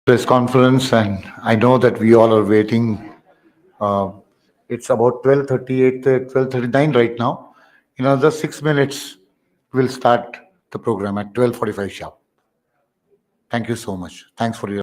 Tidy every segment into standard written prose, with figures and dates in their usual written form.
Press conference, and I know that we all are waiting. Uh, it's about 12:38, 12:39 right now. In another 6 minutes, we'll start the program at 12:45 sharp. Thank you so much. Thanks for your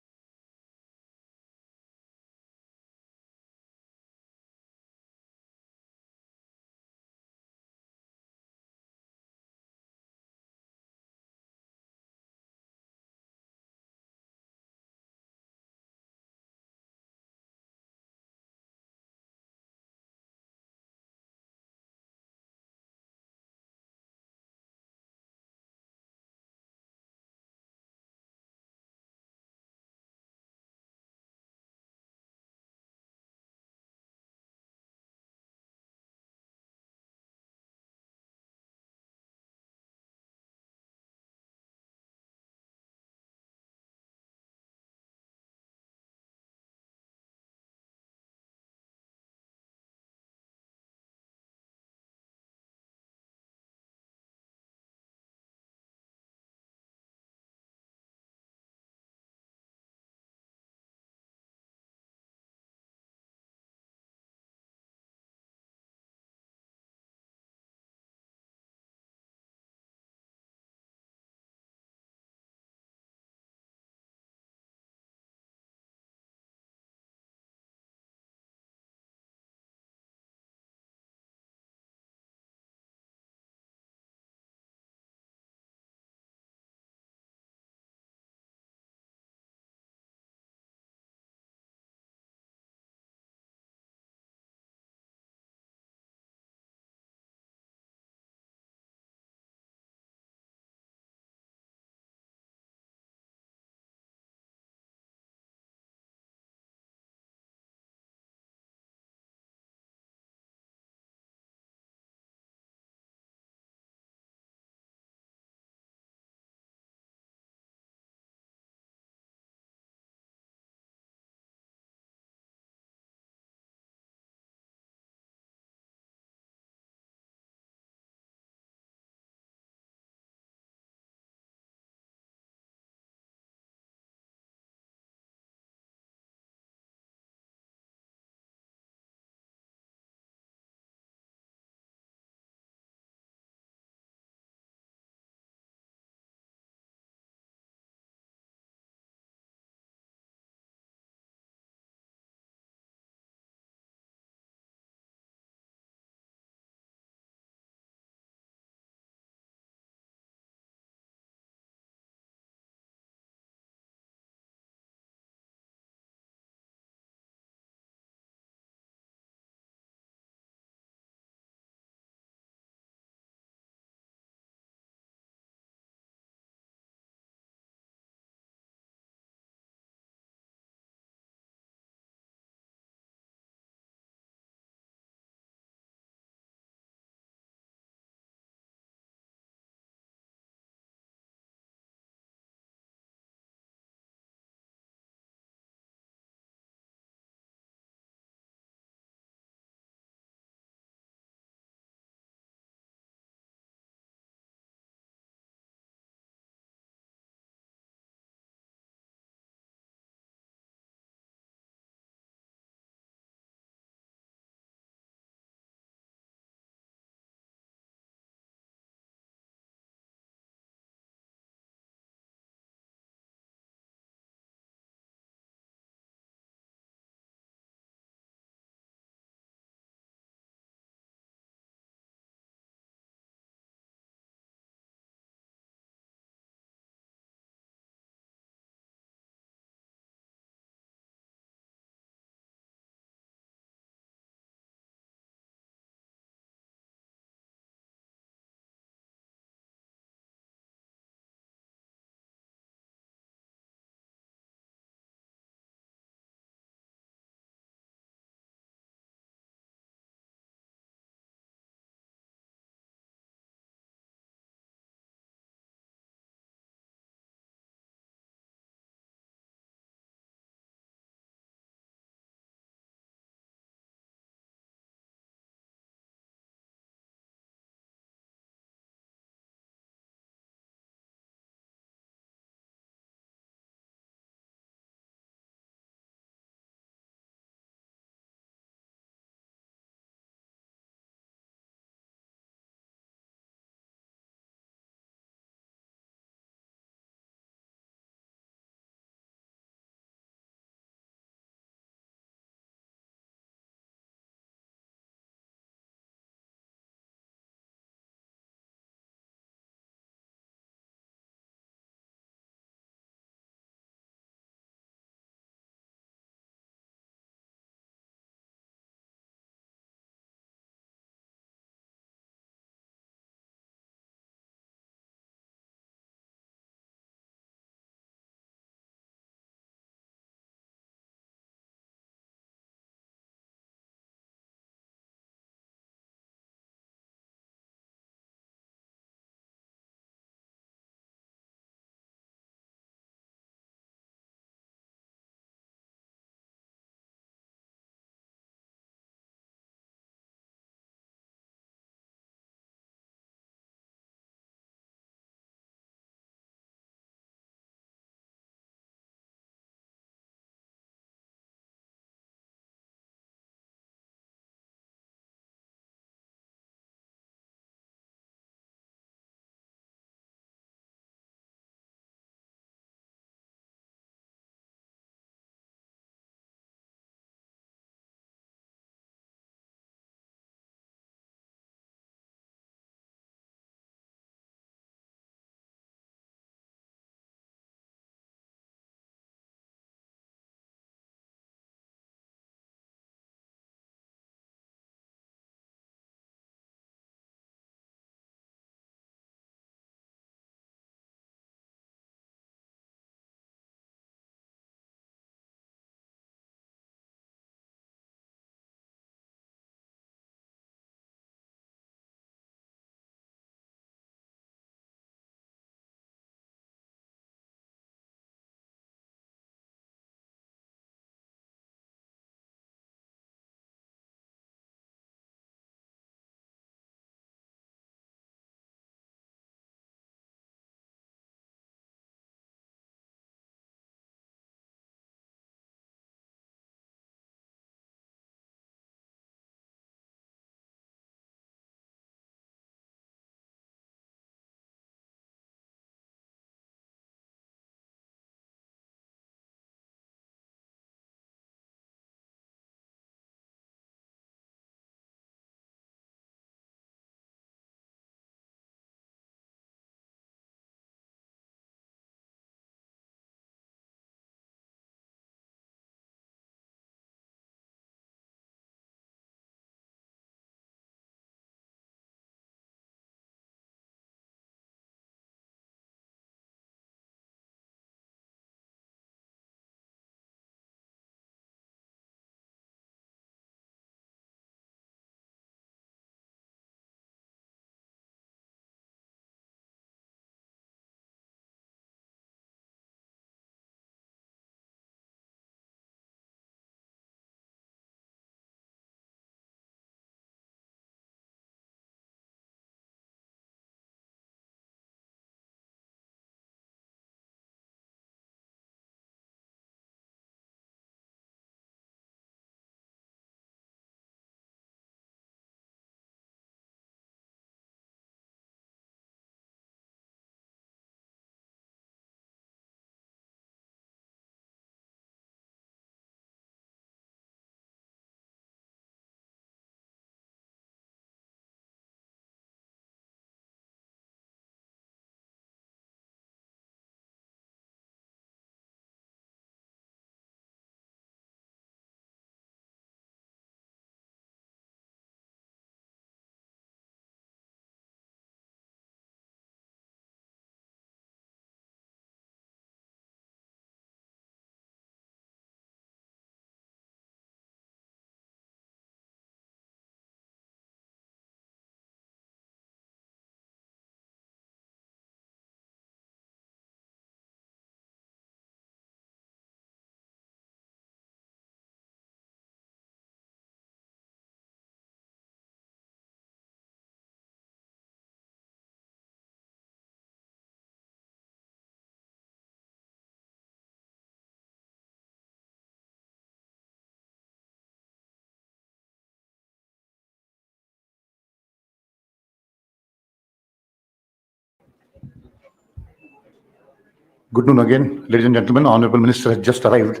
Good noon again, ladies and gentlemen. Honorable Minister has just arrived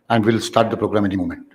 and will start the program any moment.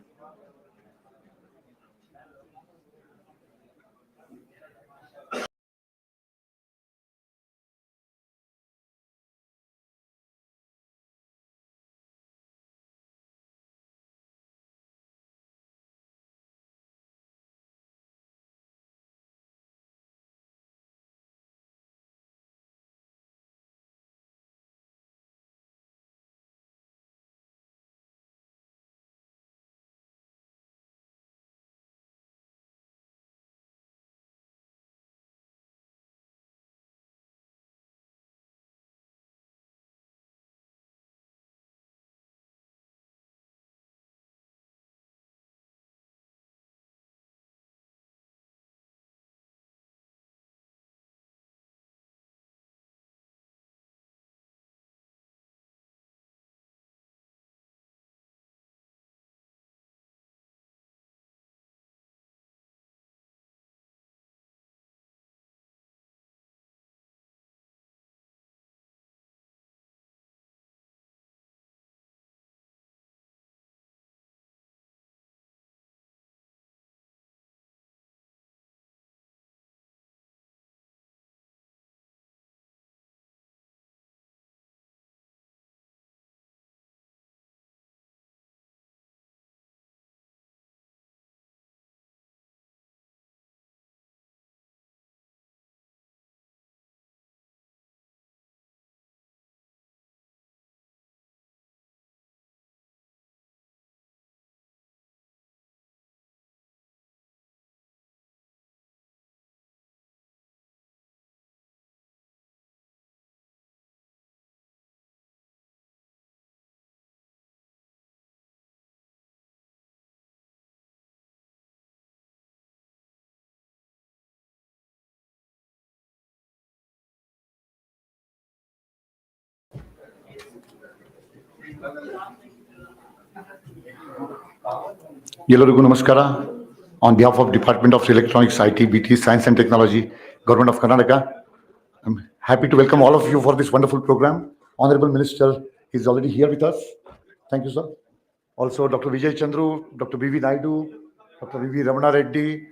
Yellorigu Namaskara. On behalf of Department of Electronics, IT, BT, Science and Technology, Government of Karnataka, I'm happy to welcome all of you for this wonderful program. Honorable Minister is already here with us. Thank you, sir. Also, Dr. Vijay Chandru, Dr. B.V. Naidu, Dr. V.V. Ramana Reddy,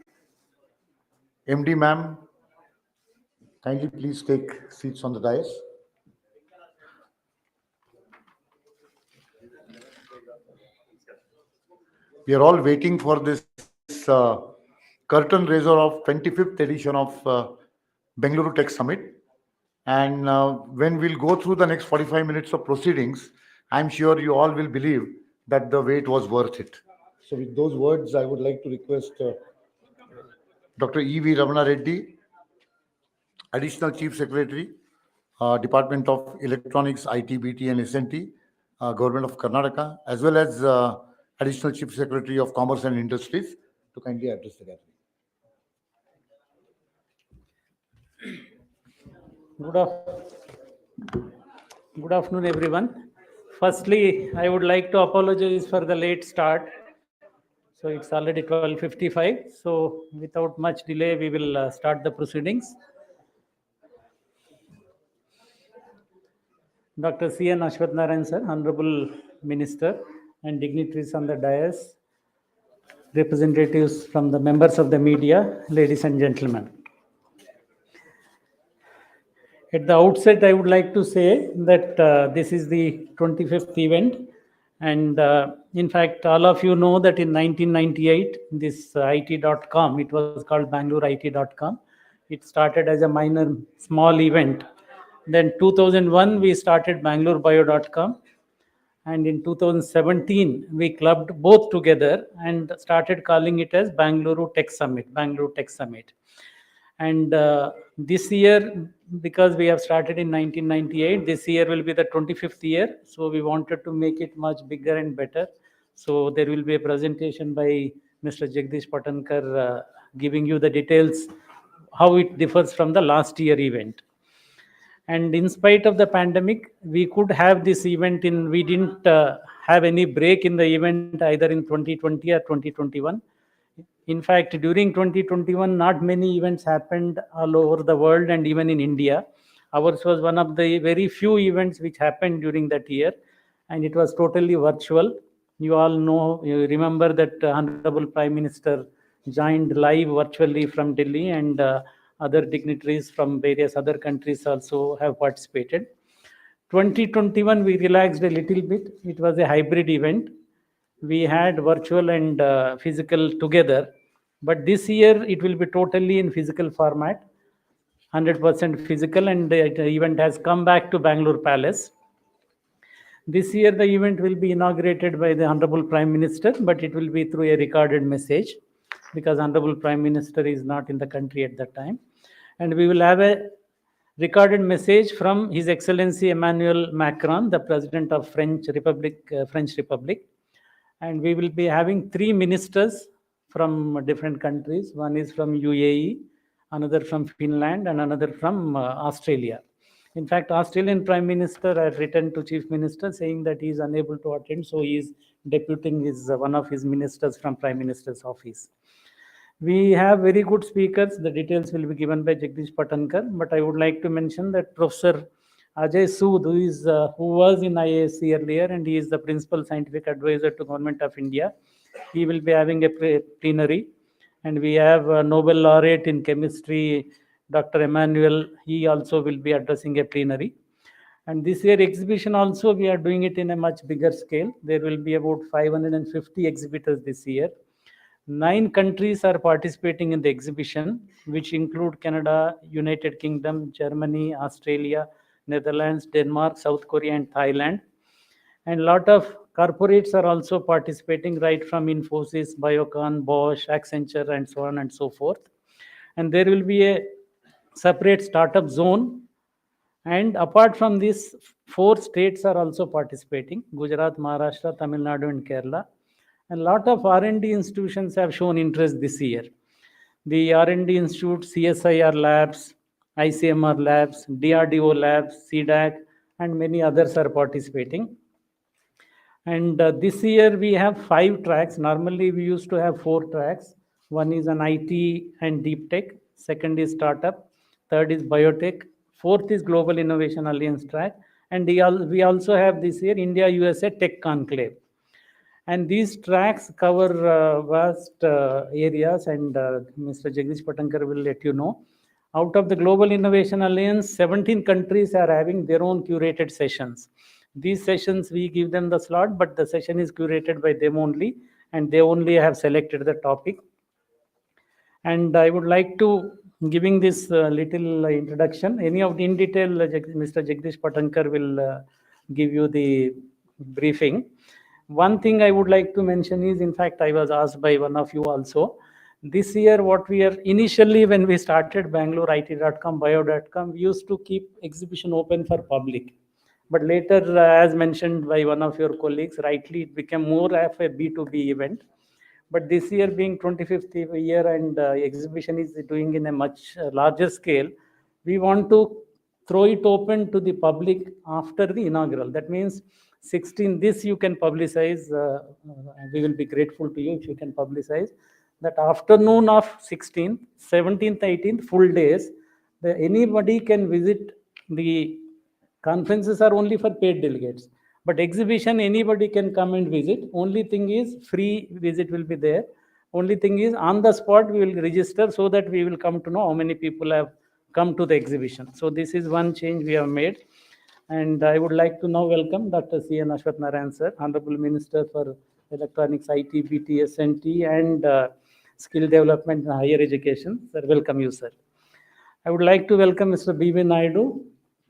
MD ma'am, kindly please take seats on the dais. We are all waiting for this curtain raiser of 25th edition of Bengaluru Tech Summit. And when we'll go through the next 45 minutes of proceedings, I'm sure you all will believe that the wait was worth it. So with those words, I would like to request Dr. E.V. Ramana Reddy, Additional Chief Secretary, Department of Electronics, IT, BT and SNT, Government of Karnataka, as well as Additional Chief Secretary of Commerce and Industries to kindly address the gathering. Good afternoon, everyone. Firstly, I would like to apologize for the late start. So it's already 12:55. So without much delay, we will start the proceedings. Dr. C.N. Ashwath Narayan, sir, Honorable Minister, and dignitaries on the dais, representatives from the members of the media, ladies and gentlemen. At the outset, I would like to say that this is the 25th event. And in fact, all of you know that in 1998, this IT.com, it was called Bangalore IT.com. It started as a minor, small event. Then 2001, we started Bangalore Bio.com. And in 2017, we clubbed both together and started calling it as Bengaluru Tech Summit, Bangalore Tech Summit. And this year, because we have started in 1998, this year will be the 25th year. So we wanted to make it much bigger and better. So there will be a presentation by Mr. Jagdish Patankar giving you the details, how it differs from the last year event. And in spite of the pandemic, we could have this event we didn't have any break in the event either in 2020 or 2021. In fact, during 2021, not many events happened all over the world and even in India. Ours was one of the very few events which happened during that year, and it was totally virtual. You all know, you remember that Honorable Prime Minister joined live virtually from Delhi, and other dignitaries from various other countries also have participated. 2021, we relaxed a little bit. It was a hybrid event. We had virtual and physical together, but this year it will be totally in physical format, 100% physical, and the event has come back to Bangalore Palace. This year, the event will be inaugurated by the Honorable Prime Minister, but it will be through a recorded message because Honorable Prime Minister is not in the country at that time. And we will have a recorded message from His Excellency Emmanuel Macron, the President of French Republic. And we will be having three ministers from different countries. One is from UAE, another from Finland, and another from Australia. In fact, Australian Prime Minister had written to Chief Minister saying that he is unable to attend, so he is deputing one of his ministers from Prime Minister's office. We have very good speakers. The details will be given by Jagdish Patankar, but I would like to mention that Professor Ajay Sood, who was in IASC earlier, and he is the Principal Scientific Advisor to Government of India. He will be having a plenary, and we have a Nobel laureate in chemistry, Dr. Emmanuel. He also will be addressing a plenary. And this year exhibition also, we are doing it in a much bigger scale. There will be about 550 exhibitors this year. 9 countries are participating in the exhibition, which include Canada, United Kingdom, Germany, Australia, Netherlands, Denmark, South Korea, and Thailand. And a lot of corporates are also participating, right from Infosys, Biocon, Bosch, Accenture, and so on and so forth. And there will be a separate startup zone. And apart from this, 4 states are also participating: Gujarat, Maharashtra, Tamil Nadu, and Kerala. And a lot of R&D institutions have shown interest this year. The R&D Institute, CSIR Labs, ICMR Labs, DRDO Labs, CDAC, and many others are participating. And this year we have 5 tracks. Normally we used to have 4 tracks. One is an IT and deep tech. Second is startup. Third is biotech. Fourth is Global Innovation Alliance track. And we also have this year India USA Tech Conclave. And these tracks cover vast areas, and Mr. Jagdish Patankar will let you know. Out of the Global Innovation Alliance, 17 countries are having their own curated sessions. These sessions, we give them the slot, but the session is curated by them only, and they only have selected the topic. And I would like to, giving this little introduction, any of the in detail, Mr. Jagdish Patankar will give you the briefing. One thing I would like to mention is, in fact, I was asked by one of you also, this year what we are, initially when we started BangalureIT.com, Bio.com, we used to keep exhibition open for public. But later, as mentioned by one of your colleagues, rightly, it became more of a B2B event. But this year being 25th year and exhibition is doing in a much larger scale, we want to throw it open to the public after the inaugural. That means 16, this you can publicize. We will be grateful to you if you can publicize that afternoon of 16th, 17th, 18th, full days, anybody can visit. The conferences are only for paid delegates, but exhibition anybody can come and visit. Only thing is free visit will be there. Only thing is on the spot we will register so that we will come to know how many people have come to the exhibition. So this is one change we have made. And I would like to now welcome Dr. C.N. Ashwath Narayan sir, Honorable Minister for Electronics, IT, BT, SNT, and Skill Development and Higher Education. Sir, welcome you, sir. I would like to welcome Mr. B.V. Naidu,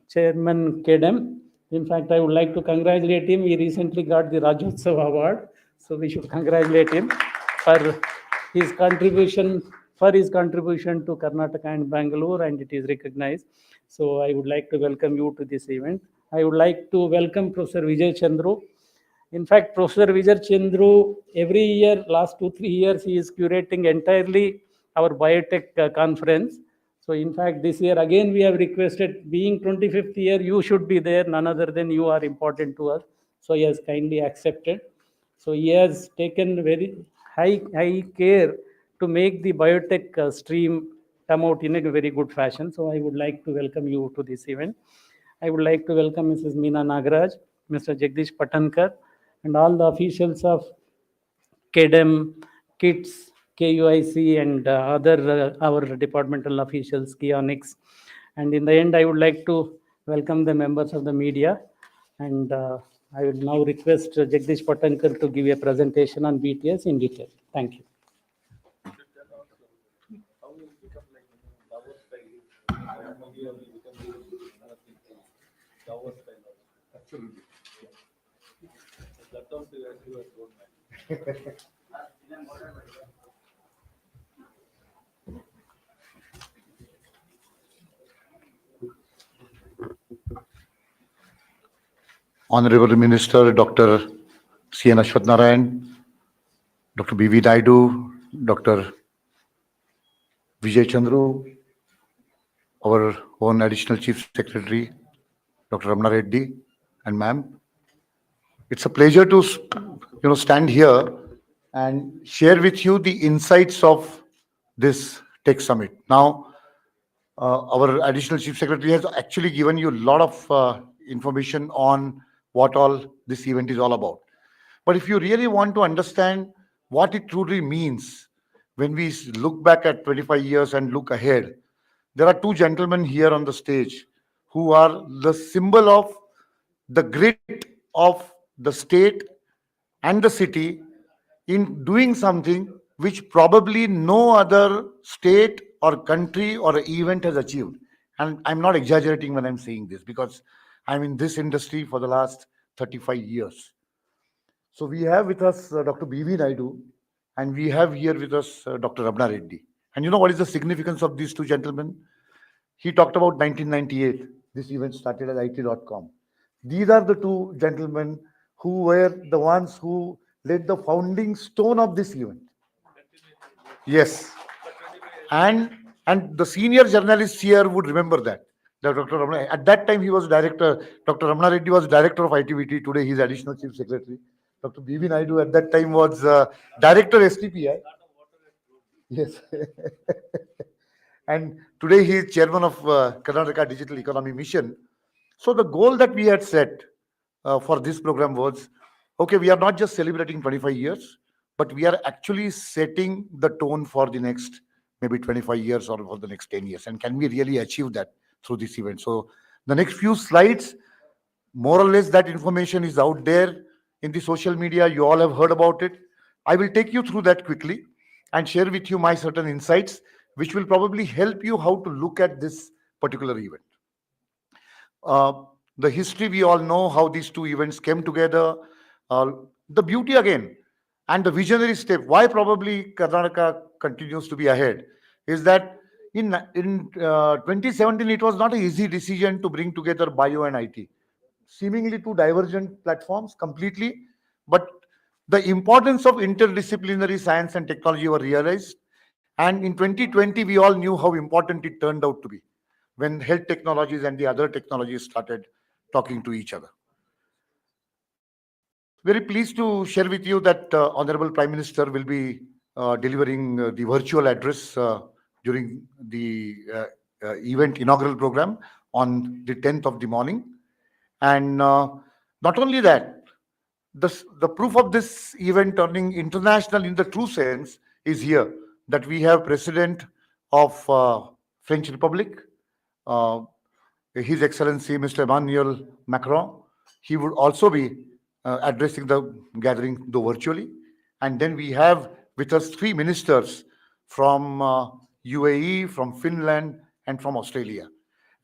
Chairman KDEM. In fact, I would like to congratulate him. He recently got the Rajyotsava Award, so we should congratulate him for his contribution to Karnataka and Bangalore, and it is recognized. So I would like to welcome you to this event. I would like to welcome Professor Vijay Chandru. In fact, Professor Vijay Chandru, every year, last 2-3 years, he is curating entirely our biotech conference. So in fact, this year again we have requested, being 25th year, you should be there, none other than you are important to us. So he has kindly accepted. So he has taken very high care to make the biotech stream come out in a very good fashion. So I would like to welcome you to this event. I would like to welcome Mrs. Meena Nagaraj, Mr. Jagdish Patankar, and all the officials of KDEM, KITS, KUIC, and other our departmental officials, Kionics. And in the end, I would like to welcome the members of the media. And I would now request Jagdish Patankar to give a presentation on BTS in detail. Thank you. Honorable Minister Dr. C.N. Ashwath Narayan, Dr. B.V. Naidu, Dr. Vijay Chandru, our own Additional Chief Secretary, Dr. Ramana Reddy, and ma'am. It's a pleasure to stand here and share with you the insights of this tech summit. Now, our Additional Chief Secretary has actually given you a lot of information on what all this event is all about. But if you really want to understand what it truly means when we look back at 25 years and look ahead, there are two gentlemen here on the stage who are the symbol of the grit of the state and the city in doing something which probably no other state or country or event has achieved. And I'm not exaggerating when I'm saying this because I'm in this industry for the last 35 years. So we have with us Dr. B.V. Naidu, and we have here with us Dr. Ramana Reddy. And you know what is the significance of these two gentlemen? He talked about 1998. This event started at IT.com. These are the two gentlemen who were the ones who laid the founding stone of this event. Yes. And the senior journalists here would remember that. Dr. Ramana, at that time he was director. Dr. Ramana Reddy was director of ITVT. Today he is additional chief secretary. Dr. B.V. Naidu at that time was director STPI. Yes. And today he is chairman of Karnataka Digital Economy Mission. So the goal that we had set for this program was, okay, we are not just celebrating 25 years, but we are actually setting the tone for the next maybe 25 years or for the next 10 years. And can we really achieve that through this event? So the next few slides, more or less that information is out there in the social media. You all have heard about it. I will take you through that quickly and share with you my certain insights, which will probably help you how to look at this particular event. The history, we all know how these two events came together. The beauty again, and the visionary step, why probably Karnataka continues to be ahead, is that in 2017, it was not an easy decision to bring together bio and IT. Seemingly two divergent platforms completely, but the importance of interdisciplinary science and technology were realized. And in 2020, we all knew how important it turned out to be when health technologies and the other technologies started talking to each other. Very pleased to share with you that Honorable Prime Minister will be delivering the virtual address during the event inaugural program on the 10th of the morning. And not only that, the proof of this event turning international in the true sense is here, that we have President of French Republic, His Excellency Mr. Emmanuel Macron. He would also be addressing the gathering, though virtually. And then we have with us three ministers from UAE, from Finland, and from Australia.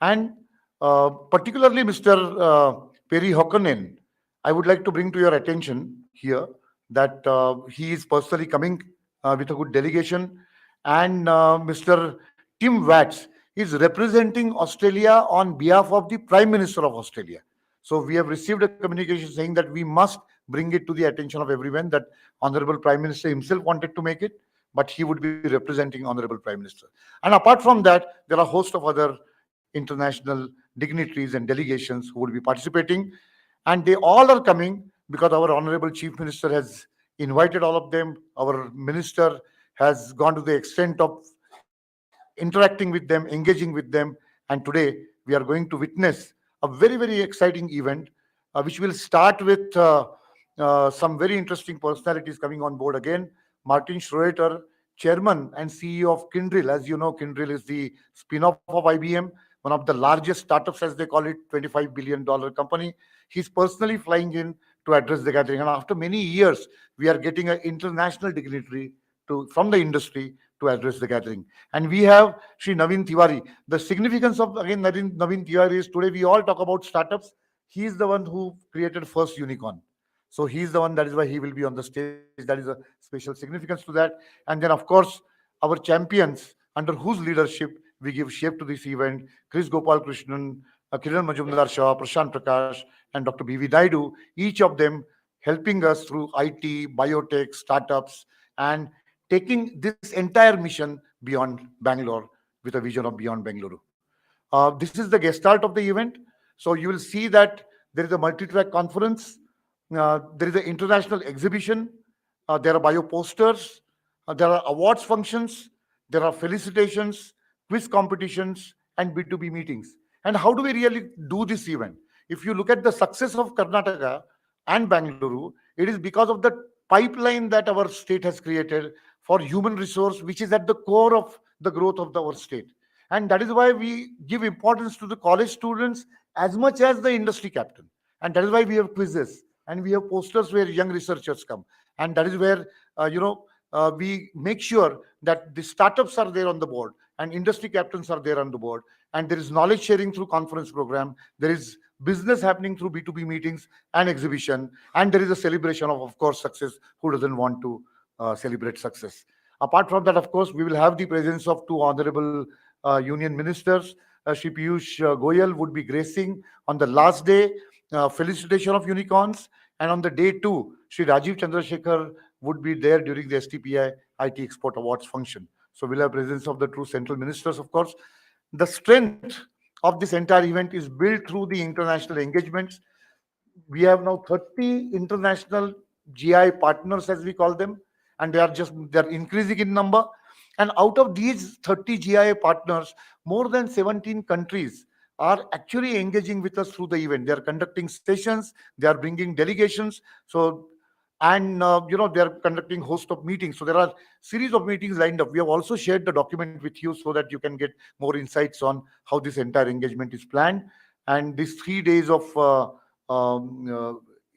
And particularly Mr. Peri Hokkonen, I would like to bring to your attention here that he is personally coming with a good delegation. And Mr. Tim Watts is representing Australia on behalf of the Prime Minister of Australia. So we have received a communication saying that we must bring it to the attention of everyone that Honorable Prime Minister himself wanted to make it, but he would be representing Honorable Prime Minister. And apart from that, there are a host of other international dignitaries and delegations who will be participating. And they all are coming because our Honorable Chief Minister has invited all of them. Our Minister has gone to the extent of interacting with them, engaging with them. And today we are going to witness a very, very exciting event, which will start with some very interesting personalities coming on board again. Martin Schroeter, Chairman and CEO of Kindrel. As you know, Kindrel is the spin-off of IBM, one of the largest startups, as they call it, $25 billion company. He's personally flying in to address the gathering. And after many years, we are getting an international dignitary from the industry to address the gathering. And we have Sri Naveen Tiwari. The significance of, again, Naveen Tiwari is today we all talk about startups. He is the one who created first unicorn. So he's the one, that is why he will be on the stage. That is a special significance to that. And then, of course, our champions under whose leadership we give shape to this event, Chris Gopal Krishnan, Kiran Majumdar Shah, Prashant Prakash, and Dr. B.V. Naidu, each of them helping us through IT, biotech, startups, and taking this entire mission beyond Bangalore with a vision of beyond Bengaluru. This is the gestalt of the event. So you will see that there is a multi-track conference, there is an international exhibition, there are bio posters, there are awards functions, there are felicitations, quiz competitions, and B2B meetings. And how do we really do this event? If you look at the success of Karnataka and Bangalore, it is because of the pipeline that our state has created for human resource, which is at the core of the growth of our state. And that is why we give importance to the college students as much as the industry captain. And that is why we have quizzes and we have posters where young researchers come. And that is where, we make sure that the startups are there on the board and industry captains are there on the board. And there is knowledge sharing through conference program. There is business happening through B2B meetings and exhibition. And there is a celebration of course, success. Who doesn't want to celebrate success? Apart from that, of course, we will have the presence of two honorable union ministers. Shri Piyush Goyal would be gracing on the last day, felicitation of unicorns. And on the day two, Shri Rajiv Chandrasekhar would be there during the STPI IT Export Awards function. So we'll have presence of the true central ministers, of course. The strength of this entire event is built through the international engagements. We have now 30 international GI partners, as we call them, and they're increasing in number. And out of these 30 GI partners, more than 17 countries are actually engaging with us through the event. They are conducting sessions, they are bringing delegations. So, and they are conducting host of meetings. So there are series of meetings lined up. We have also shared the document with you so that you can get more insights on how this entire engagement is planned. And these 3 days of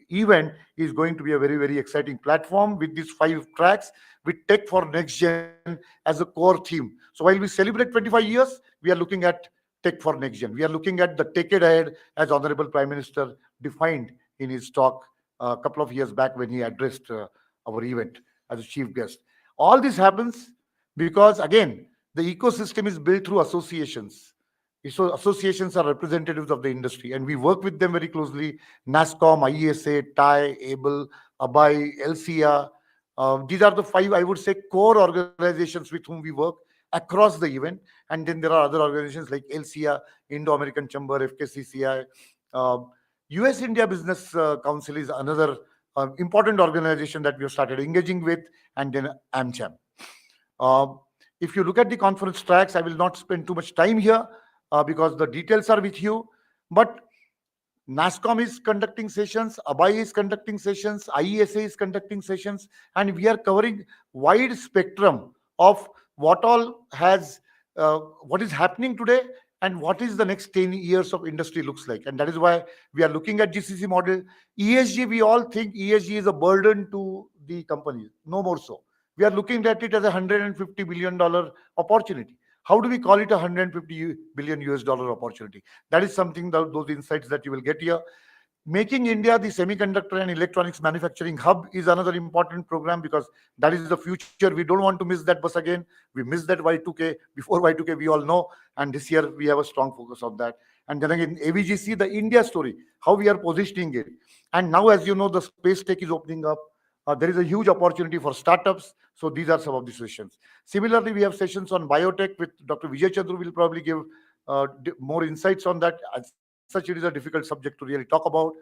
event is going to be a very, very exciting platform with these 5 tracks with tech for next gen as a core theme. So while we celebrate 25 years, we are looking at tech for next gen. We are looking at the decade ahead as Honorable Prime Minister defined in his talk a couple of years back when he addressed our event as a chief guest. All this happens because, again, the ecosystem is built through associations. So associations are representatives of the industry, and we work with them very closely. NASSCOM, IESA, TIE, ABLE, ABAI, LCA. These are the 5, I would say, core organizations with whom we work across the event. And then there are other organizations like LCA, Indo-American Chamber, FKCCI. US-India Business Council is another important organization that we have started engaging with, and then AmCham. If you look at the conference tracks, I will not spend too much time here because the details are with you. But NASSCOM is conducting sessions, ABAI is conducting sessions, IESA is conducting sessions, and we are covering wide spectrum of what all what is happening today and what is the next 10 years of industry looks like. And that is why we are looking at GCC model. ESG, we all think ESG is a burden to the companies. No more so. We are looking at it as a $150 billion opportunity. How do we call it a $150 billion US dollar opportunity? That is something, those insights that you will get here. Making India the semiconductor and electronics manufacturing hub is another important program because that is the future. We don't want to miss that bus again. We missed that Y2K. Before Y2K, we all know. And this year, we have a strong focus on that. And then again, AVGC, the India story, how we are positioning it. And now, as you know, the space tech is opening up. There is a huge opportunity for startups. So these are some of the sessions. Similarly, we have sessions on biotech with Dr. Vijay Chandru will probably give more insights on that. As such, it is a difficult subject to really talk about.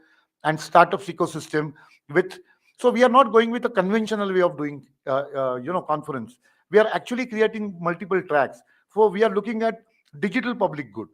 And startups ecosystem with, so we are not going with a conventional way of doing, conference. We are actually creating multiple tracks. For we are looking at digital public good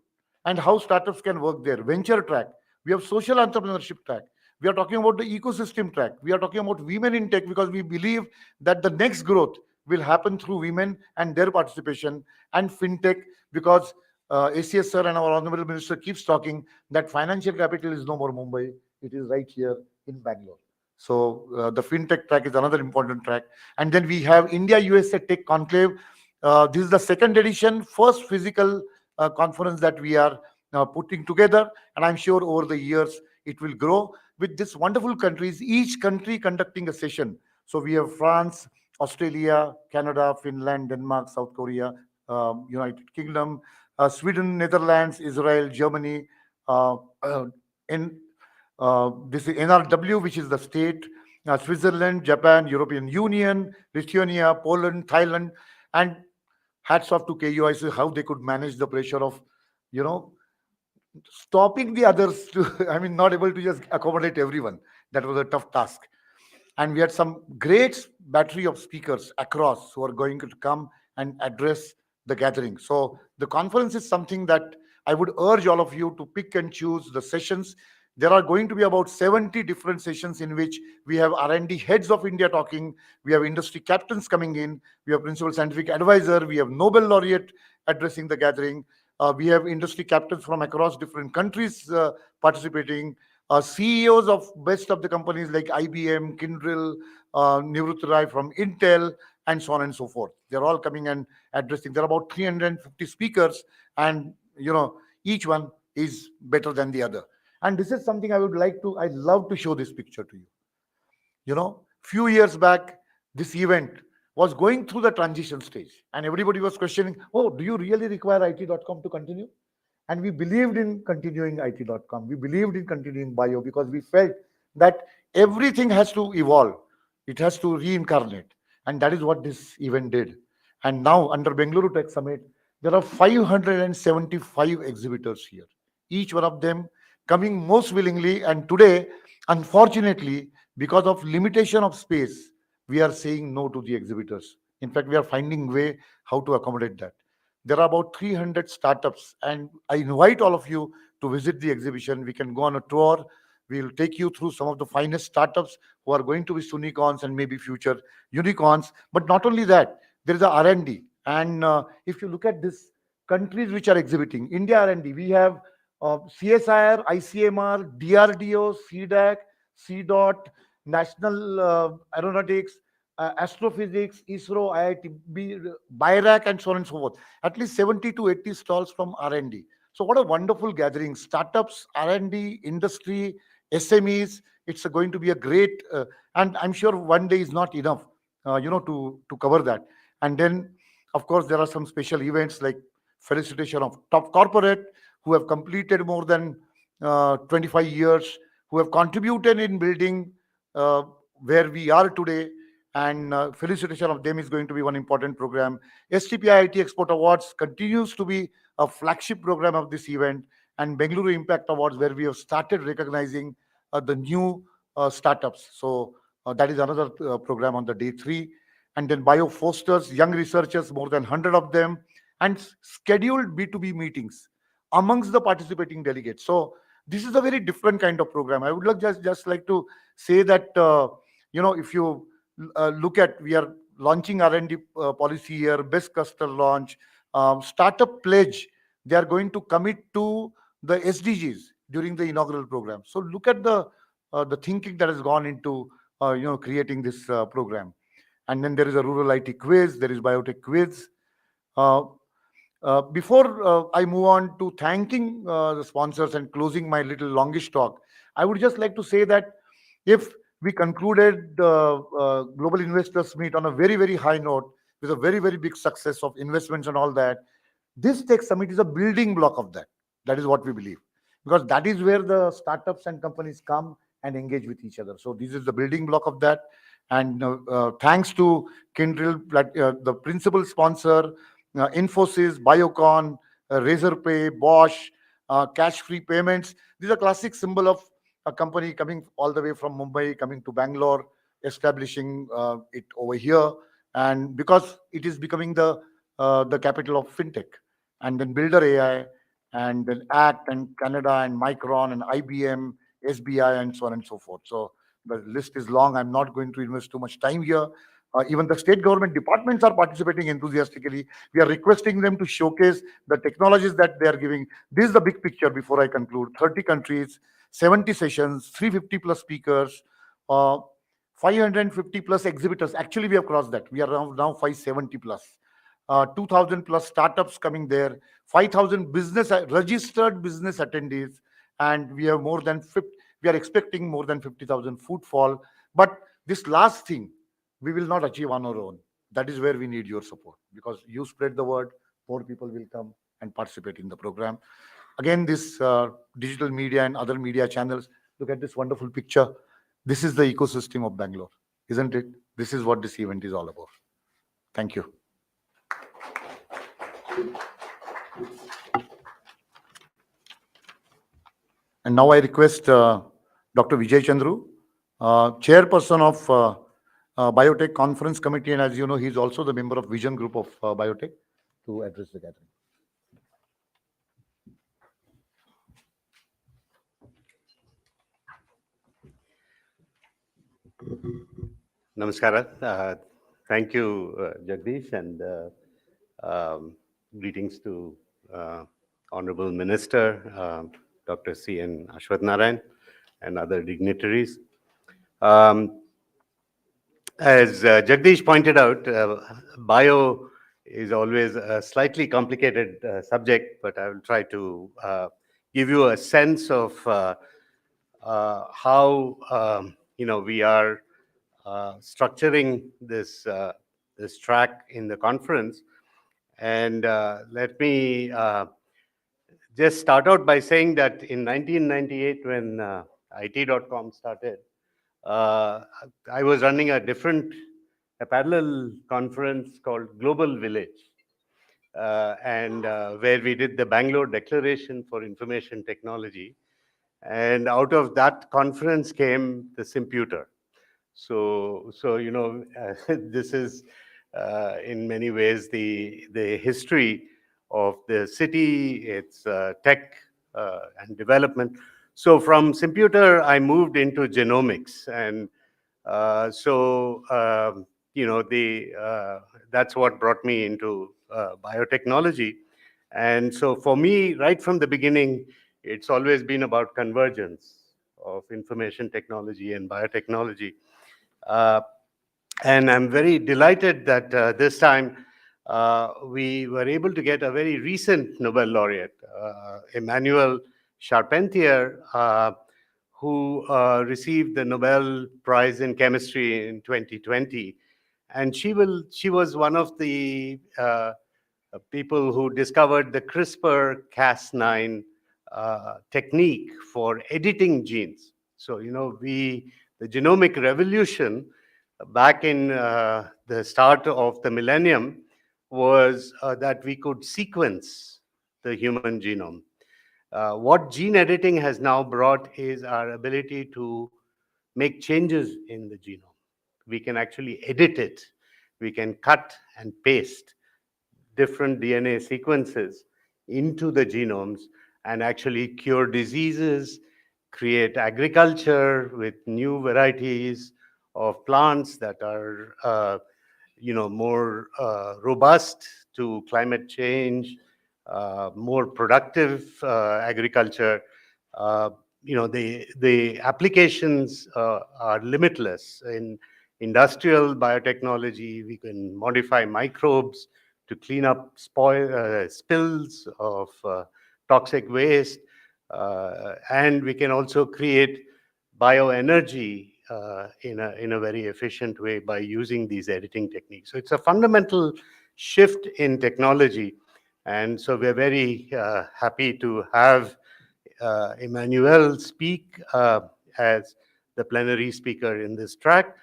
and how startups can work there. Venture track. We have social entrepreneurship track. We are talking about the ecosystem track. We are talking about women in tech because we believe that the next growth will happen through women and their participation, and fintech because ACS sir and our honorable minister keeps talking that financial capital is no more Mumbai, it is right here in Bangalore. So the fintech track is another important track. And then we have India USA Tech Conclave. This is the second edition, first physical conference that we are putting together, and I'm sure over the years it will grow with these wonderful countries, each country conducting a session. So we have France, Australia, Canada, Finland, Denmark, South Korea, United Kingdom, Sweden, Netherlands, Israel, Germany, uh, in this is NRW, which is the state, Switzerland, Japan, European Union, Lithuania, Poland, Thailand, and hats off to KUIC how they could manage the pressure of, you know, stopping the others to, I mean, not able to just accommodate everyone. That was a tough task. And we had some great battery of speakers across who are going to come and address the gathering. So the conference is something that I would urge all of you to pick and choose the sessions. There are going to be about 70 different sessions in which we have R&D heads of India talking, we have industry captains coming in, we have principal scientific advisor, we have Nobel laureate addressing the gathering, we have industry captains from across different countries participating, CEOs of best of the companies like IBM, Kyndryl, Nivrutt Rai from Intel, and so on and so forth. They're all coming and addressing. There are about 350 speakers, and each one is better than the other. And this is something I love to show this picture to you. Few years back, this event was going through the transition stage, and everybody was questioning, oh, do you really require IT.com to continue? And we believed in continuing IT.com. We believed in continuing bio because we felt that everything has to evolve. It has to reincarnate. And that is what this event did. And now, under Bengaluru Tech Summit, there are 575 exhibitors here, each one of them coming most willingly. And today, unfortunately, because of limitation of space, we are saying no to the exhibitors. In fact, we are finding way how to accommodate that. There are about 300 startups, and I invite all of you to visit the exhibition. We can go on a tour. We'll take you through some of the finest startups who are going to be unicorns and maybe future unicorns. But not only that, there is a R&D. And if you look at this countries which are exhibiting, India R&D, we have CSIR, ICMR, DRDO, CDAC, CDOT, National Aeronautics, Astrophysics, ISRO, IIT, BIRAC, and so on and so forth. At least 70 to 80 stalls from R&D. So what a wonderful gathering. Startups, R&D, industry, SMEs. It's going to be a great, and I'm sure one day is not enough, to cover that. And then, of course, there are some special events like felicitation of top corporate who have completed more than 25 years, who have contributed in building where we are today, and felicitation of them is going to be one important program. STPI IT Export Awards continues to be a flagship program of this event, and Bengaluru Impact Awards, where we have started recognizing the new startups. So that is another program on the day 3. And then Bio Fosters, young researchers, more than 100 of them, and scheduled B2B meetings amongst the participating delegates. So this is a very different kind of program. I would just like to say that, if you look at, we are launching R&D policy here, best cluster launch, startup pledge. They are going to commit to the SDGs during the inaugural program. So look at the thinking that has gone into creating this program. And then there is a rural IT quiz, there is biotech quiz. Before I move on to thanking the sponsors and closing my little longish talk, I would just like to say that if we concluded the Global Investors Meet on a very, very high note with a very, very big success of investments and all that, this Tech Summit is a building block of that. That is what we believe. Because that is where the startups and companies come and engage with each other. So this is the building block of that. And thanks to Kyndryl, the principal sponsor, Infosys, Biocon, Razorpay, Bosch, cash-free payments. These are classic symbol of a company coming all the way from Mumbai, coming to Bangalore, establishing it over here. And because it is becoming the the capital of fintech, and then Builder AI, and then ACT and Canada and Micron and IBM, SBI, and so on and so forth. So the list is long. I'm not going to invest too much time here. Even the state government departments are participating enthusiastically. We are requesting them to showcase the technologies that they are giving. This is the big picture before I conclude. 30 countries, 70 sessions, 350 plus speakers, uh, 550 plus exhibitors. Actually, we have crossed that. We are now 570 plus. 2,000 plus startups coming there, 5,000 registered business attendees, and we have more than 50, we are expecting more than 50,000 footfall. But this last thing, we will not achieve on our own. That is where we need your support, because you spread the word, more people will come and participate in the program. Again, this digital media and other media channels, look at this wonderful picture. This is the ecosystem of Bangalore, isn't it? This is what this event is all about. Thank you. And now I request Dr. Vijay Chandru, chairperson of Biotech Conference Committee, and as you know, he's also the member of Vision Group of Biotech, to address the gathering. Namaskara. Thank you, Jagdish, and greetings to Honorable Minister, Dr. C.N. Ashwath Narayan, and other dignitaries. As Jagdish pointed out, bio is always a slightly complicated subject, but I will try to give you a sense of how we are structuring this this track in the conference. And let me just start out by saying that in 1998, when IT.com started, I was running a parallel conference called Global Village, and where we did the Bangalore Declaration for Information Technology. And out of that conference came the Simputer. So this is in many ways the history of the city, its tech and development. So from Simputer, I moved into genomics, and that's what brought me into biotechnology. And so for me, right from the beginning, it's always been about convergence of information technology and biotechnology. And I'm very delighted that this time we were able to get a very recent Nobel laureate, Emmanuelle Charpentier, who received the Nobel Prize in Chemistry in 2020. And she was one of the people who discovered the CRISPR-Cas9 technique for editing genes. So, the genomic revolution back in the start of the millennium was that we could sequence the human genome. What gene editing has now brought is our ability to make changes in the genome. We can actually edit it. We can cut and paste different DNA sequences into the genomes and actually cure diseases, create agriculture with new varieties of plants that are more robust to climate change, more productive agriculture. The applications are limitless. In industrial biotechnology, we can modify microbes to clean up spills of toxic waste, and we can also create bioenergy in a very efficient way by using these editing techniques. So it's a fundamental shift in technology, and so we're very happy to have Emmanuelle speak as the plenary speaker in this track.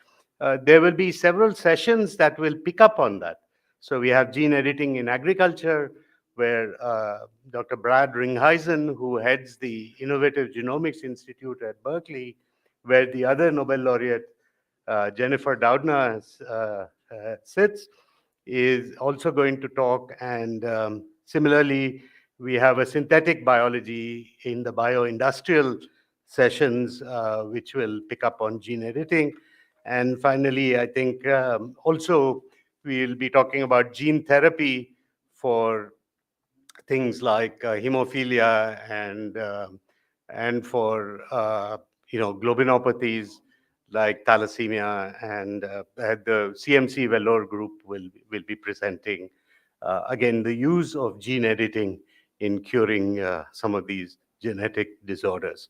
There will be several sessions that will pick up on that. So we have gene editing in agriculture, where Dr. Brad Ringheisen, who heads the Innovative Genomics Institute at Berkeley, where the other Nobel laureate, Jennifer Doudna, sits. is also going to talk. And similarly, we have a synthetic biology in the bioindustrial sessions, which will pick up on gene editing. And finally, I think also we'll be talking about gene therapy for things like hemophilia and for globinopathies like thalassemia, and the CMC Vellore group will be presenting again the use of gene editing in curing some of these genetic disorders.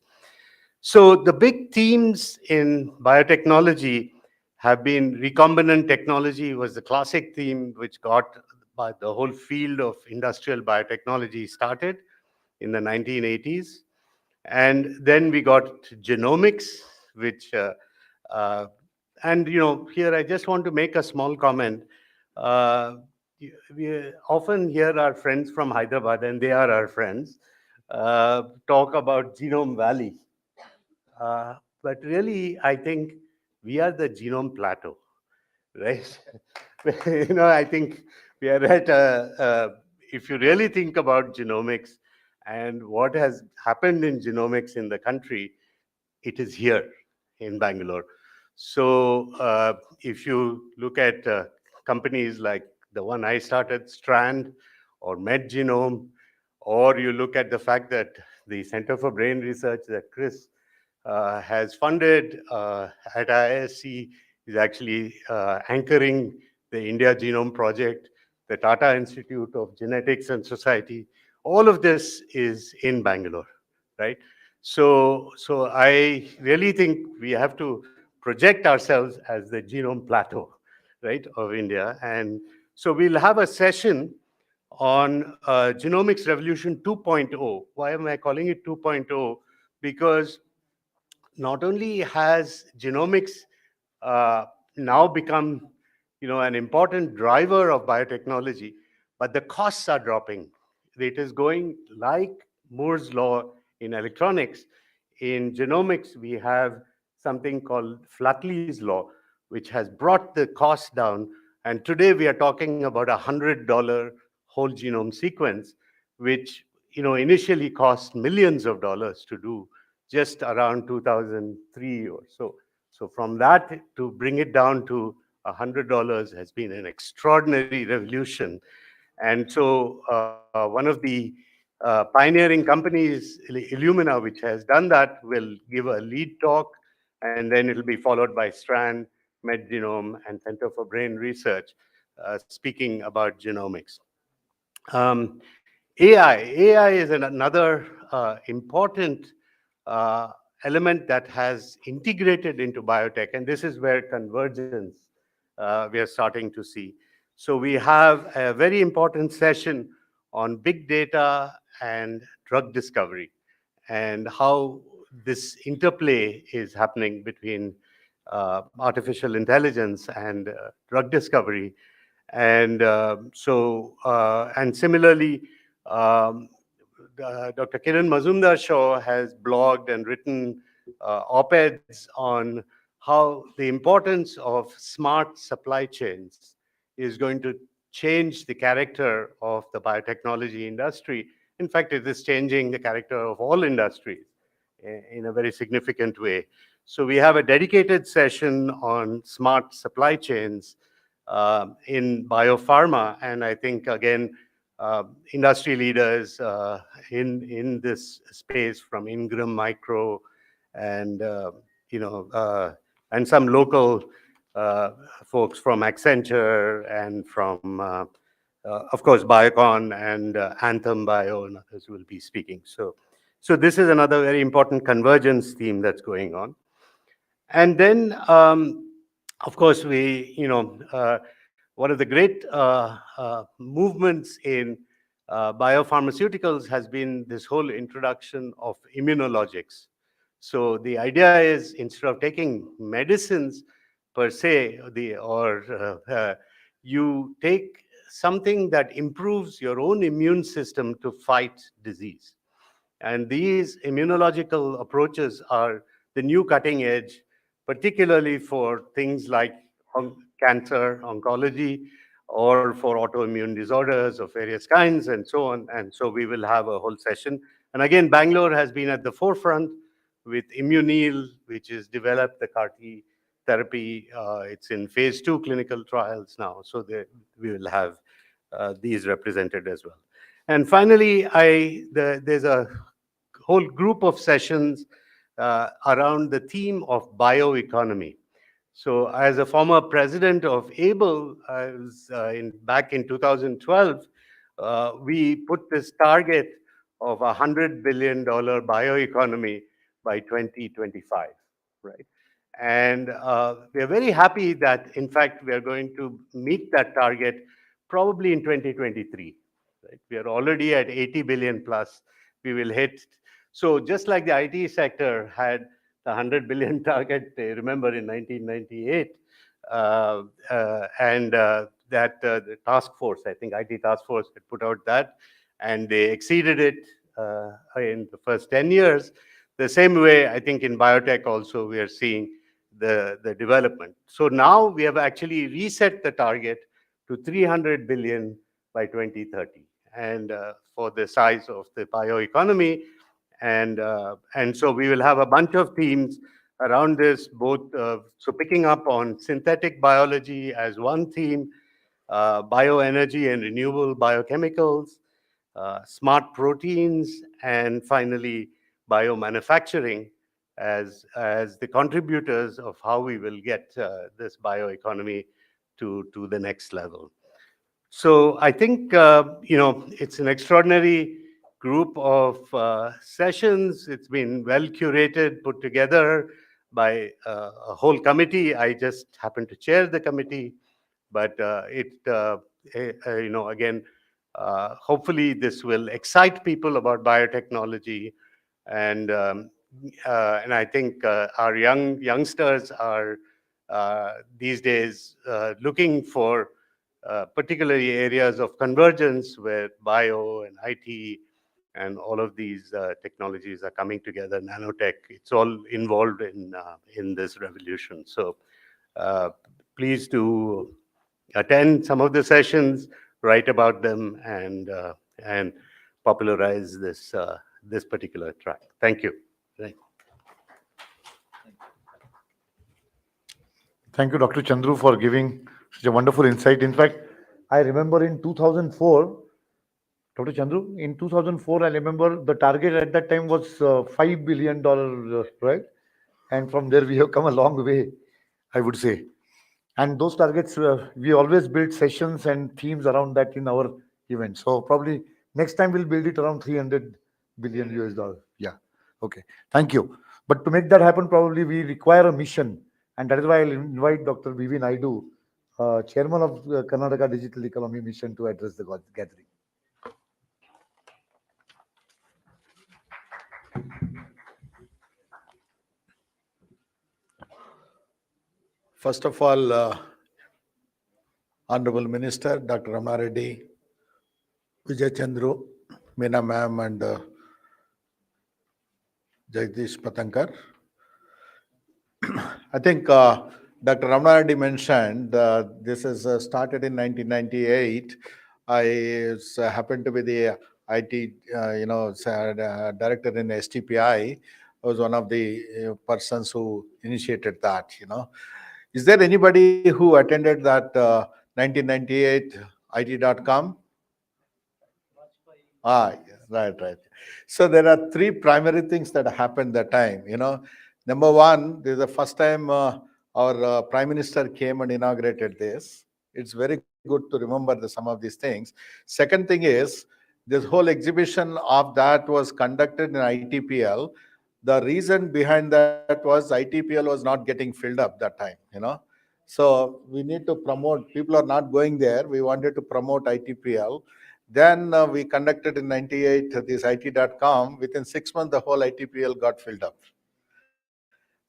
So the big themes in biotechnology have been recombinant technology was the classic theme which got the whole field of industrial biotechnology started in the 1980s. And then we got genomics, which uh, and here I just want to make a small comment. Uh, we often hear our friends from Hyderabad, and they are our friends, talk about Genome Valley. But really, I think we are the genome plateau, right? I think we are at if you really think about genomics and what has happened in genomics in the country, it is here in Bangalore. So if you look at companies like the one I started, Strand or MedGenome, or you look at the fact that the Center for Brain Research that Chris has funded at IISc is actually anchoring the India Genome Project, the Tata Institute of Genetics and Society. All of this is in Bangalore, right? So I really think we have to project ourselves as the genome plateau, right, of India. And so we'll have a session on Genomics Revolution 2.0. Why am I calling it 2.0? Because not only has genomics uh, now become an important driver of biotechnology, but the costs are dropping. It is going like Moore's law in electronics. In genomics, we have something called Flatley's law, which has brought the cost down. And today we are talking about $100 whole genome sequence, which initially cost millions of dollars to do just around 2003 or so. So from that to bring it down to $100 has been an extraordinary revolution. And so one of the pioneering companies, Illumina, which has done that, will give a lead talk, and then it'll be followed by Strand, MedGenome, and Center for Brain Research speaking about genomics. Um, AI is another important uh, element that has integrated into biotech, and this is where convergence we are starting to see. So we have a very important session on big data and drug discovery and how this interplay is happening between artificial intelligence and drug discovery. And and similarly, um, Dr. Kiran Mazumdar-Shaw has blogged and written op-eds on how the importance of smart supply chains is going to change the character of the biotechnology industry. In fact, it is changing the character of all industries in a very significant way. So we have a dedicated session on smart supply chains in biopharma, and I think again industry leaders in this space from Ingram Micro and you know and some local folks from Accenture and from of course Biocon and Anthem Bio and others will be speaking. So this is another very important convergence theme that's going on. And then of course one of the great movements in biopharmaceuticals has been this whole introduction of immunologics. So the idea is instead of taking medicines per se, you take something that improves your own immune system to fight disease. And these immunological approaches are the new cutting edge, particularly for things like cancer, oncology, or for autoimmune disorders of various kinds and so on. And so we will have a whole session. And again, Bangalore has been at the forefront with Immunil, which has developed the CAR T therapy. It's in phase 2 clinical trials now. So we will have these represented as well. And finally, there's a whole group of sessions around the theme of bioeconomy. So, as a former president of ABLE, I was back in 2012, we put this target of a $100 billion bioeconomy by 2025, right? And we are very happy that, in fact, we are going to meet that target probably in 2023. Right? We are already at 80 billion plus. We will hit. So just like the IT sector had the 100 billion target, remember in 1998, and that the task force, I think IT task force had put out that, and they exceeded it in the first 10 years. The same way, I think in biotech also, we are seeing the development. So now we have actually reset the target to 300 billion by 2030, and for the size of the bioeconomy. And so we will have a bunch of themes around this, both so picking up on synthetic biology as one theme, bioenergy and renewable biochemicals, smart proteins, and finally biomanufacturing as the contributors of how we will get this bioeconomy to the next level. So I think it's an extraordinary group of sessions. It's been well curated, put together by a whole committee. I just happen to chair the committee, but again, hopefully this will excite people about biotechnology, and I think our youngsters are these days looking for particularly areas of convergence where bio and IT and all of these technologies are coming together. Nanotech, it's all involved in this revolution. So please do attend some of the sessions, write about them, and popularize this particular track. Thank you. Right. Thank you, Dr. Chandru, for giving such a wonderful insight. In fact, I remember in 2004, Dr. Chandru, in 2004, I remember the target at that time was $5 billion, right? And from there, we have come a long way, I would say. And those targets, we always build sessions and themes around that in our event. So probably next time we'll build it around 300 billion US dollars. Yeah. Okay. Thank you. But to make that happen, probably we require a mission. And that is why I'll invite Dr. V.V. Naidu, Chairman of the Karnataka Digital Economy Mission, to address the gathering. First of all, Honorable Minister, Dr. Ramana Reddy, Vijay Chandru, Meena ma'am, and Jagdish Patankar. I think Dr. Ramana Reddy mentioned this is started in 1998. I happened to be the IT, director in STPI. I was one of the persons who initiated that. Is there anybody who attended that 1998 IT.com? Right. So there are three primary things that happened that time. Number one, this is the first time our Prime Minister came and inaugurated this. It's very good to remember some of these things. Second thing is, this whole exhibition of that was conducted in ITPL. The reason behind that was ITPL was not getting filled up that time, So we need to promote, people are not going there. We wanted to promote ITPL. Then we conducted in 98 this IT.com. Within 6 months, the whole ITPL got filled up.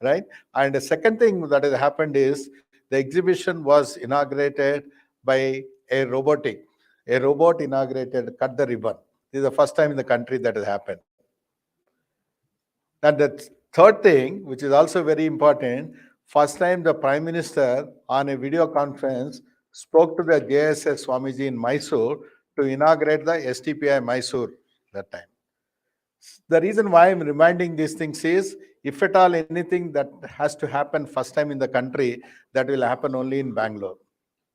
Right? And the second thing that has happened is the exhibition was inaugurated by a robot inaugurated, cut the ribbon. This is the first time in the country that has happened. And the third thing, which is also very important, first time the Prime Minister on a video conference spoke to the JSS Swamiji in Mysore to inaugurate the STPI Mysore that time. The reason why I'm reminding these things is, if at all anything that has to happen first time in the country, that will happen only in Bangalore.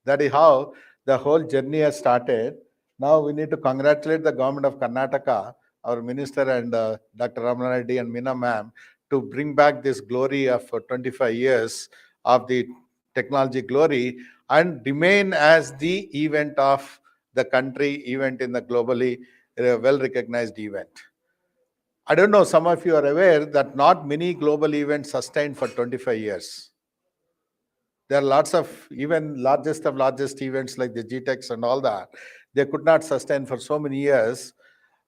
That is how the whole journey has started. Now we need to congratulate the government of Karnataka, our minister and Dr. Ramana Reddy and Meena ma'am, to bring back this glory of 25 years of the technology glory and remain as the event of the country, event in the globally well recognized event. I don't know, some of you are aware that not many global events sustained for 25 years. There are lots of, even largest of largest events like the GTEX and all that, they could not sustain for so many years,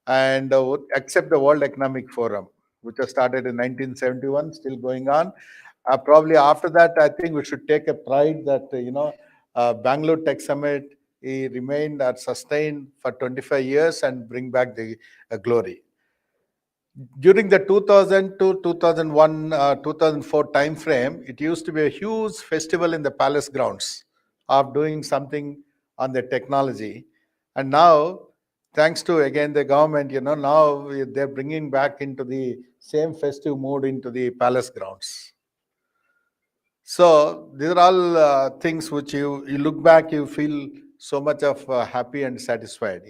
and except the World Economic Forum, which was started in 1971, still going on. Probably after that, I think we should take a pride that, Bangalore Tech Summit remained or sustained for 25 years and bring back the glory. During the 2000 to 2001, 2004 time frame, it used to be a huge festival in the palace grounds of doing something on the technology. And now, thanks to again the government, now they're bringing back into the same festive mood into the palace grounds. So these are all things which you look back, you feel so much of happy and satisfied,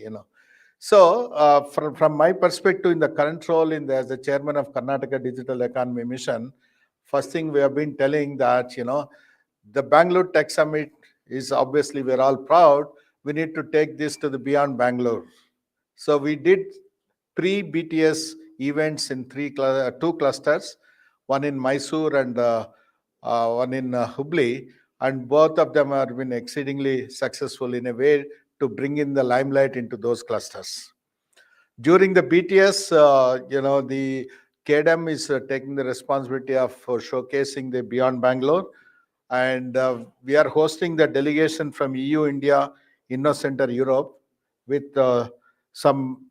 So, from my perspective, in the current role as the chairman of Karnataka Digital Economy Mission, first thing we have been telling that, the Bangalore Tech Summit is obviously, we're all proud. We need to take this to the beyond Bangalore. So we did pre-BTS events in two clusters, one in Mysore and one in Hubli, and both of them have been exceedingly successful in a way to bring in the limelight into those clusters. During the BTS, the KDM is taking the responsibility of showcasing the Beyond Bangalore, and we are hosting the delegation from EU India InnoCenter Europe with some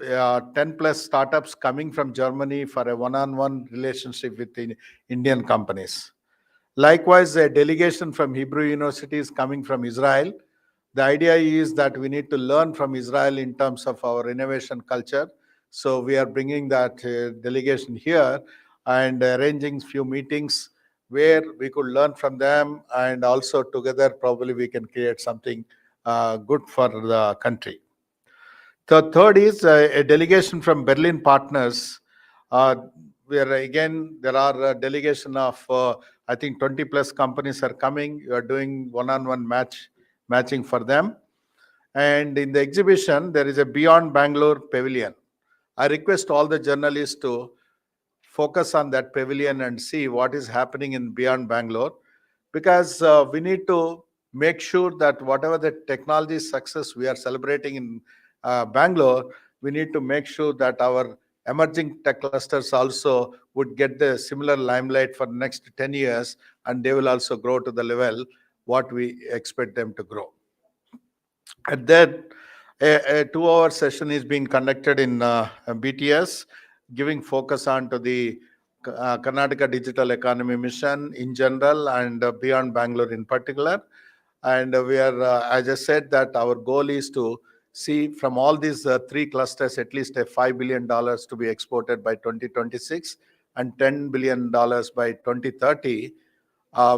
10 plus startups coming from Germany for a one-on-one relationship with the Indian companies. Likewise, a delegation from Hebrew University is coming from Israel. The idea is that we need to learn from Israel in terms of our innovation culture. So we are bringing that delegation here and arranging few meetings where we could learn from them, and also together probably we can create something good for the country. The third is a delegation from Berlin partners, where again there are a delegation of I think 20 plus companies are coming. You are doing one-on-one matching for them. And in the exhibition, there is a Beyond Bangalore pavilion. I request all the journalists to focus on that pavilion and see what is happening in Beyond Bangalore, because we need to make sure that whatever the technology success we are celebrating in Bangalore, we need to make sure that our emerging tech clusters also would get the similar limelight for the next 10 years, and they will also grow to the level what we expect them to grow. And then a 2-hour session is being conducted in BTS, giving focus on to the Karnataka Digital Economy Mission in general and Beyond Bangalore in particular. And we are, as I said, that our goal is to see from all these three clusters at least a $5 billion to be exported by 2026 and $10 billion by 2030,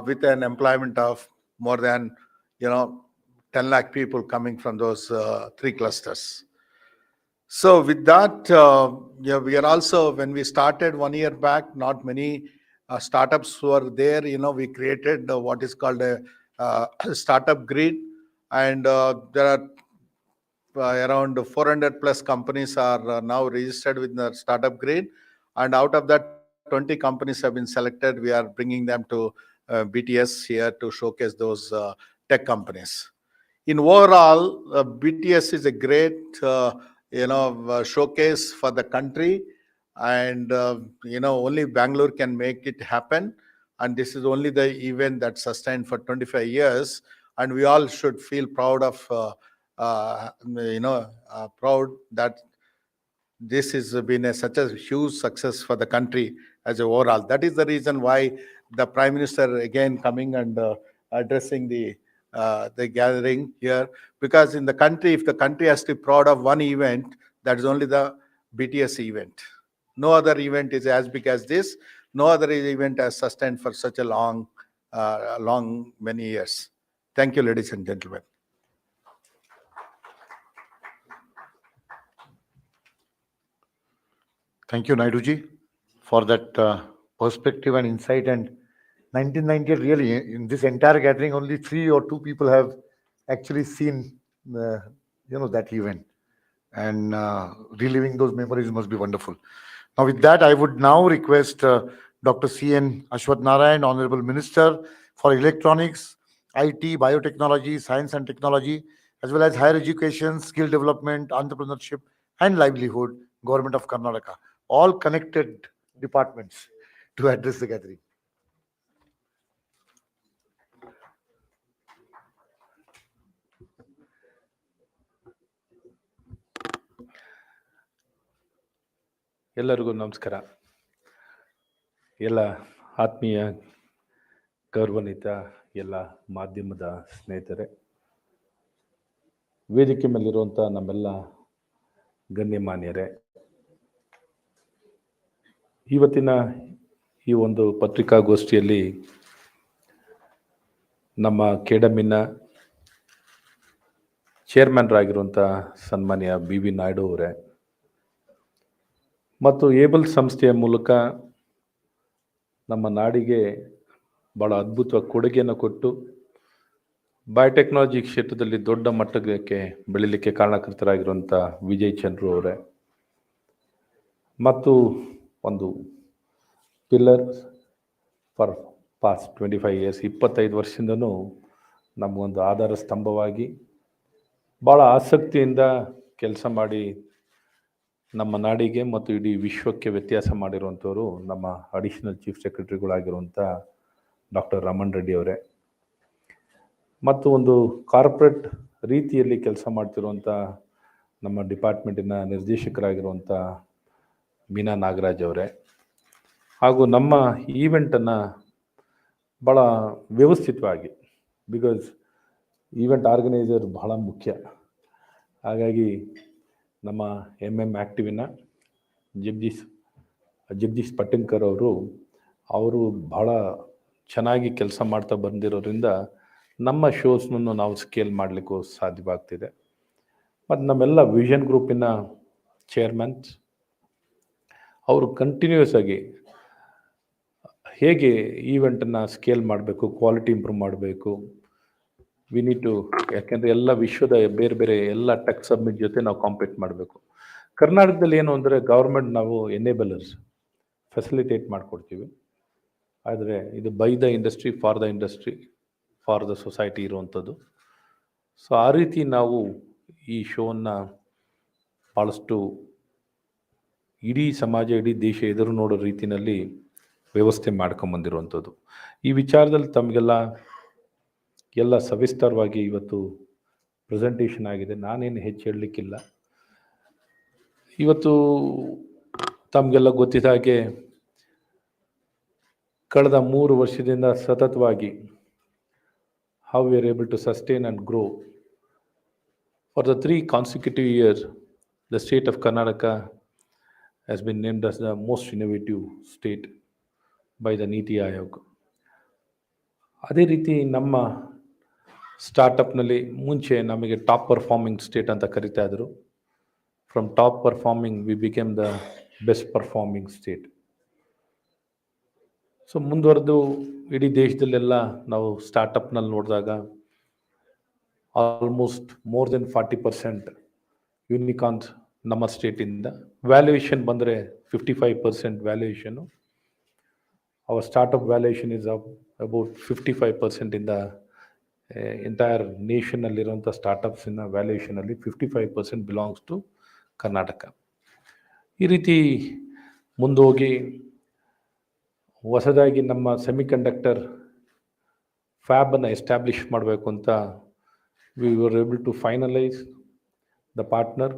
with an employment of more than 10 lakh people coming from those three clusters. So with that, we are also, when we started 1 year back, not many startups were there. We created what is called a startup grid, and there are around 400 plus companies are now registered with the startup grid, and out of that 20 companies have been selected. We are bringing them to BTS here to showcase those tech companies. In overall, BTS is a great showcase for the country, and only Bangalore can make it happen, and this is only the event that sustained for 25 years, and we all should feel proud of proud that this has been such a huge success for the country as a overall. That is the reason why the Prime Minister again coming and addressing the the gathering here, because in the country, if the country has to be proud of one event, that is only the BTS event. No other event is as big as this. No other event has sustained for such a long many years. Thank you, ladies and gentlemen. Thank you, Naiduji, for that perspective and insight. And 1998, really, in this entire gathering, only 3 or 2 people have actually seen, that event. And reliving those memories must be wonderful. Now, with that, I would now request Dr. C.N. Ashwath Narayan, Honorable Minister for Electronics, IT, Biotechnology, Science and Technology, as well as Higher Education, Skill Development, Entrepreneurship, and Livelihood, Government of Karnataka, all connected departments, to address the gathering. ಎಲ್ಲರಿಗೂ ನಮಸ್ಕಾರ. ಎಲ್ಲ ಆತ್ಮೀಯ ಗೌರವಾನ್ವಿತ ಎಲ್ಲ ಮಾಧ್ಯಮದ ಸ್ನೇಹಿತರೆ, ವೇದಿಕೆ ಮೇಲಿರುವಂಥ ನಮ್ಮೆಲ್ಲ ಗಣ್ಯಮಾನ್ಯರೇ, ಇವತ್ತಿನ ಈ ಒಂದು ಪತ್ರಿಕಾಗೋಷ್ಠಿಯಲ್ಲಿ ನಮ್ಮ ಕೆಡಮಿನ ಚೇರ್ಮನ್ರಾಗಿರುವಂಥ ಸನ್ಮಾನ್ಯ BV ನಾಯ್ಡು ಅವರೇ ಮತ್ತು ಏಬಲ್ ಸಂಸ್ಥೆಯ ಮೂಲಕ ನಮ್ಮ ನಾಡಿಗೆ ಭಾಳ ಅದ್ಭುತವಾಗಿ ಕೊಡುಗೆಯನ್ನು ಕೊಟ್ಟು ಬಯೋಟೆಕ್ನಾಲಜಿ ಕ್ಷೇತ್ರದಲ್ಲಿ ದೊಡ್ಡ ಮಟ್ಟಕ್ಕೆ ಬೆಳೀಲಿಕ್ಕೆ ಕಾರಣಕರ್ತರಾಗಿರುವಂಥ ವಿಜಯ್ ಚಂದ್ರು ಅವರೇ ಮತ್ತು ಒಂದು ಪಿಲ್ಲರ್ ಫಾರ್ ಪಾಸ್ಟ್ 25 ಇಯರ್ಸ್, 25 ವರ್ಷದಿಂದನೂ ನಮಗೊಂದು ಆಧಾರ ಸ್ತಂಭವಾಗಿ ಭಾಳ ಆಸಕ್ತಿಯಿಂದ ಕೆಲಸ ಮಾಡಿ ನಮ್ಮ ನಾಡಿಗೆ ಮತ್ತು ಇಡೀ ವಿಶ್ವಕ್ಕೆ ವ್ಯತ್ಯಾಸ ಮಾಡಿರುವಂಥವರು ನಮ್ಮ ಅಡಿಷನಲ್ ಚೀಫ್ ಸೆಕ್ರೆಟರಿಗಳಾಗಿರುವಂಥ ಡಾಕ್ಟರ್ ರಮಣ್ ರೆಡ್ಡಿ ಅವರೇ ಮತ್ತು ಒಂದು ಕಾರ್ಪೊರೇಟ್ ರೀತಿಯಲ್ಲಿ ಕೆಲಸ ಮಾಡ್ತಿರುವಂಥ ನಮ್ಮ ಡಿಪಾರ್ಟ್ಮೆಂಟಿನ ನಿರ್ದೇಶಕರಾಗಿರುವಂಥ ಮೀನಾ ನಾಗರಾಜ್ ಅವರೇ ಹಾಗೂ ನಮ್ಮ ಈವೆಂಟನ್ನು ಭಾಳ ವ್ಯವಸ್ಥಿತವಾಗಿ, ಬಿಕಾಸ್ ಈವೆಂಟ್ ಆರ್ಗನೈಸರ್ ಬಹಳ ಮುಖ್ಯ, ಹಾಗಾಗಿ ನಮ್ಮ ಆ್ಯಕ್ಟಿವಿನ ಜಗದೀಶ್ ಪಟ್ಟಿನ್ಕರ್ ಅವರು ಭಾಳ ಚೆನ್ನಾಗಿ ಕೆಲಸ ಮಾಡ್ತಾ ಬಂದಿರೋದ್ರಿಂದ ನಮ್ಮ ಶೋಸ್ನನ್ನು ನಾವು ಸ್ಕೇಲ್ ಮಾಡಲಿಕ್ಕೂ ಸಾಧ್ಯವಾಗ್ತಿದೆ. ಮತ್ತು ನಮ್ಮೆಲ್ಲ ವಿಷನ್ ಗ್ರೂಪಿನ ಚೇರ್ಮನ್ಸ್ ಅವರು ಕಂಟಿನ್ಯೂಸ್ ಆಗಿ ಹೇಗೆ ಈವೆಂಟನ್ನು ಸ್ಕೇಲ್ ಮಾಡಬೇಕು, ಕ್ವಾಲಿಟಿ ಇಂಪ್ರೂವ್ ಮಾಡಬೇಕು, ವಿ ನೀಡ್ ಟು, ಯಾಕೆಂದರೆ ಎಲ್ಲ ವಿಶ್ವದ ಬೇರೆ ಬೇರೆ ಎಲ್ಲ ಟೆಕ್ ಸಬ್ಮಿಟ್ ಜೊತೆ ನಾವು ಕಾಂಪೀಟ್ ಮಾಡಬೇಕು. ಕರ್ನಾಟಕದಲ್ಲಿ ಏನು ಅಂದರೆ ಗೌರ್ಮೆಂಟ್ ನಾವು ಎನೇಬಲರ್ಸ್ ಫೆಸಿಲಿಟೇಟ್ ಮಾಡಿಕೊಡ್ತೀವಿ, ಆದರೆ ಇದು by the industry for the industry for the society ಇರುವಂಥದ್ದು. ಸೊ ಆ ರೀತಿ ನಾವು ಈ ಶೋವನ್ನು ಭಾಳಷ್ಟು ಇಡೀ ಸಮಾಜ, ಇಡೀ ದೇಶ ಎದುರು ನೋಡೋ ರೀತಿಯಲ್ಲಿ ವ್ಯವಸ್ಥೆ ಮಾಡ್ಕೊಂಬಂದಿರುವಂಥದ್ದು. ಈ ವಿಚಾರದಲ್ಲಿ ತಮಗೆಲ್ಲ ಸವಿಸ್ತಾರವಾಗಿ ಇವತ್ತು ಪ್ರೆಸೆಂಟೇಷನ್ ಆಗಿದೆ, ನಾನೇನು ಹೆಚ್ಚು ಹೇಳಲಿಕ್ಕಿಲ್ಲ. ಇವತ್ತು ತಮಗೆಲ್ಲ ಗೊತ್ತಿದ್ದ ಹಾಗೆ ಕಳೆದ 3 ವರ್ಷದಿಂದ ಸತತವಾಗಿ how we are able to sustain and grow. For the 3 consecutive years, the state of Karnataka has been named as the most innovative state by the Niti Aayog. ಅದೇ ರೀತಿ ನಮ್ಮ ಸ್ಟಾರ್ಟಪ್ನಲ್ಲಿ ಮುಂಚೆ ನಮಗೆ ಟಾಪ್ ಪರ್ಫಾರ್ಮಿಂಗ್ ಸ್ಟೇಟ್ ಅಂತ ಕರಿತಾ ಇದ್ರು. From top performing we became the best performing state. So ಮುಂದುವರೆದು ಇಡೀ ದೇಶದಲ್ಲೆಲ್ಲ ನಾವು ಸ್ಟಾರ್ಟಪ್ನಲ್ಲಿ ನೋಡಿದಾಗ ಆಲ್ಮೋಸ್ಟ್ ಮೋರ್ ದೆನ್ 40% ಯೂನಿಕಾರ್ನ್ಸ್ ನಮ್ಮ ಸ್ಟೇಟಿಂದ. ವ್ಯಾಲ್ಯೂಯೇಷನ್ ಬಂದರೆ 55% valuation. Our startup valuation is about 55% in the entire ನೇಷನ್ನಲ್ಲಿರುವಂಥ ಸ್ಟಾರ್ಟಪ್ಸಿನ ವ್ಯಾಲ್ಯೂಯೇಷನಲ್ಲಿ 55% ಬಿಲಾಂಗ್ಸ್ ಟು ಕರ್ನಾಟಕ. ಈ ರೀತಿ ಮುಂದೋಗಿ ಹೊಸದಾಗಿ ನಮ್ಮ ಸೆಮಿಕಂಡಕ್ಟರ್ ಫ್ಯಾಬನ್ನು ಎಸ್ಟಾಬ್ಲಿಷ್ ಮಾಡಬೇಕು ಅಂತ we were able to finalise the partner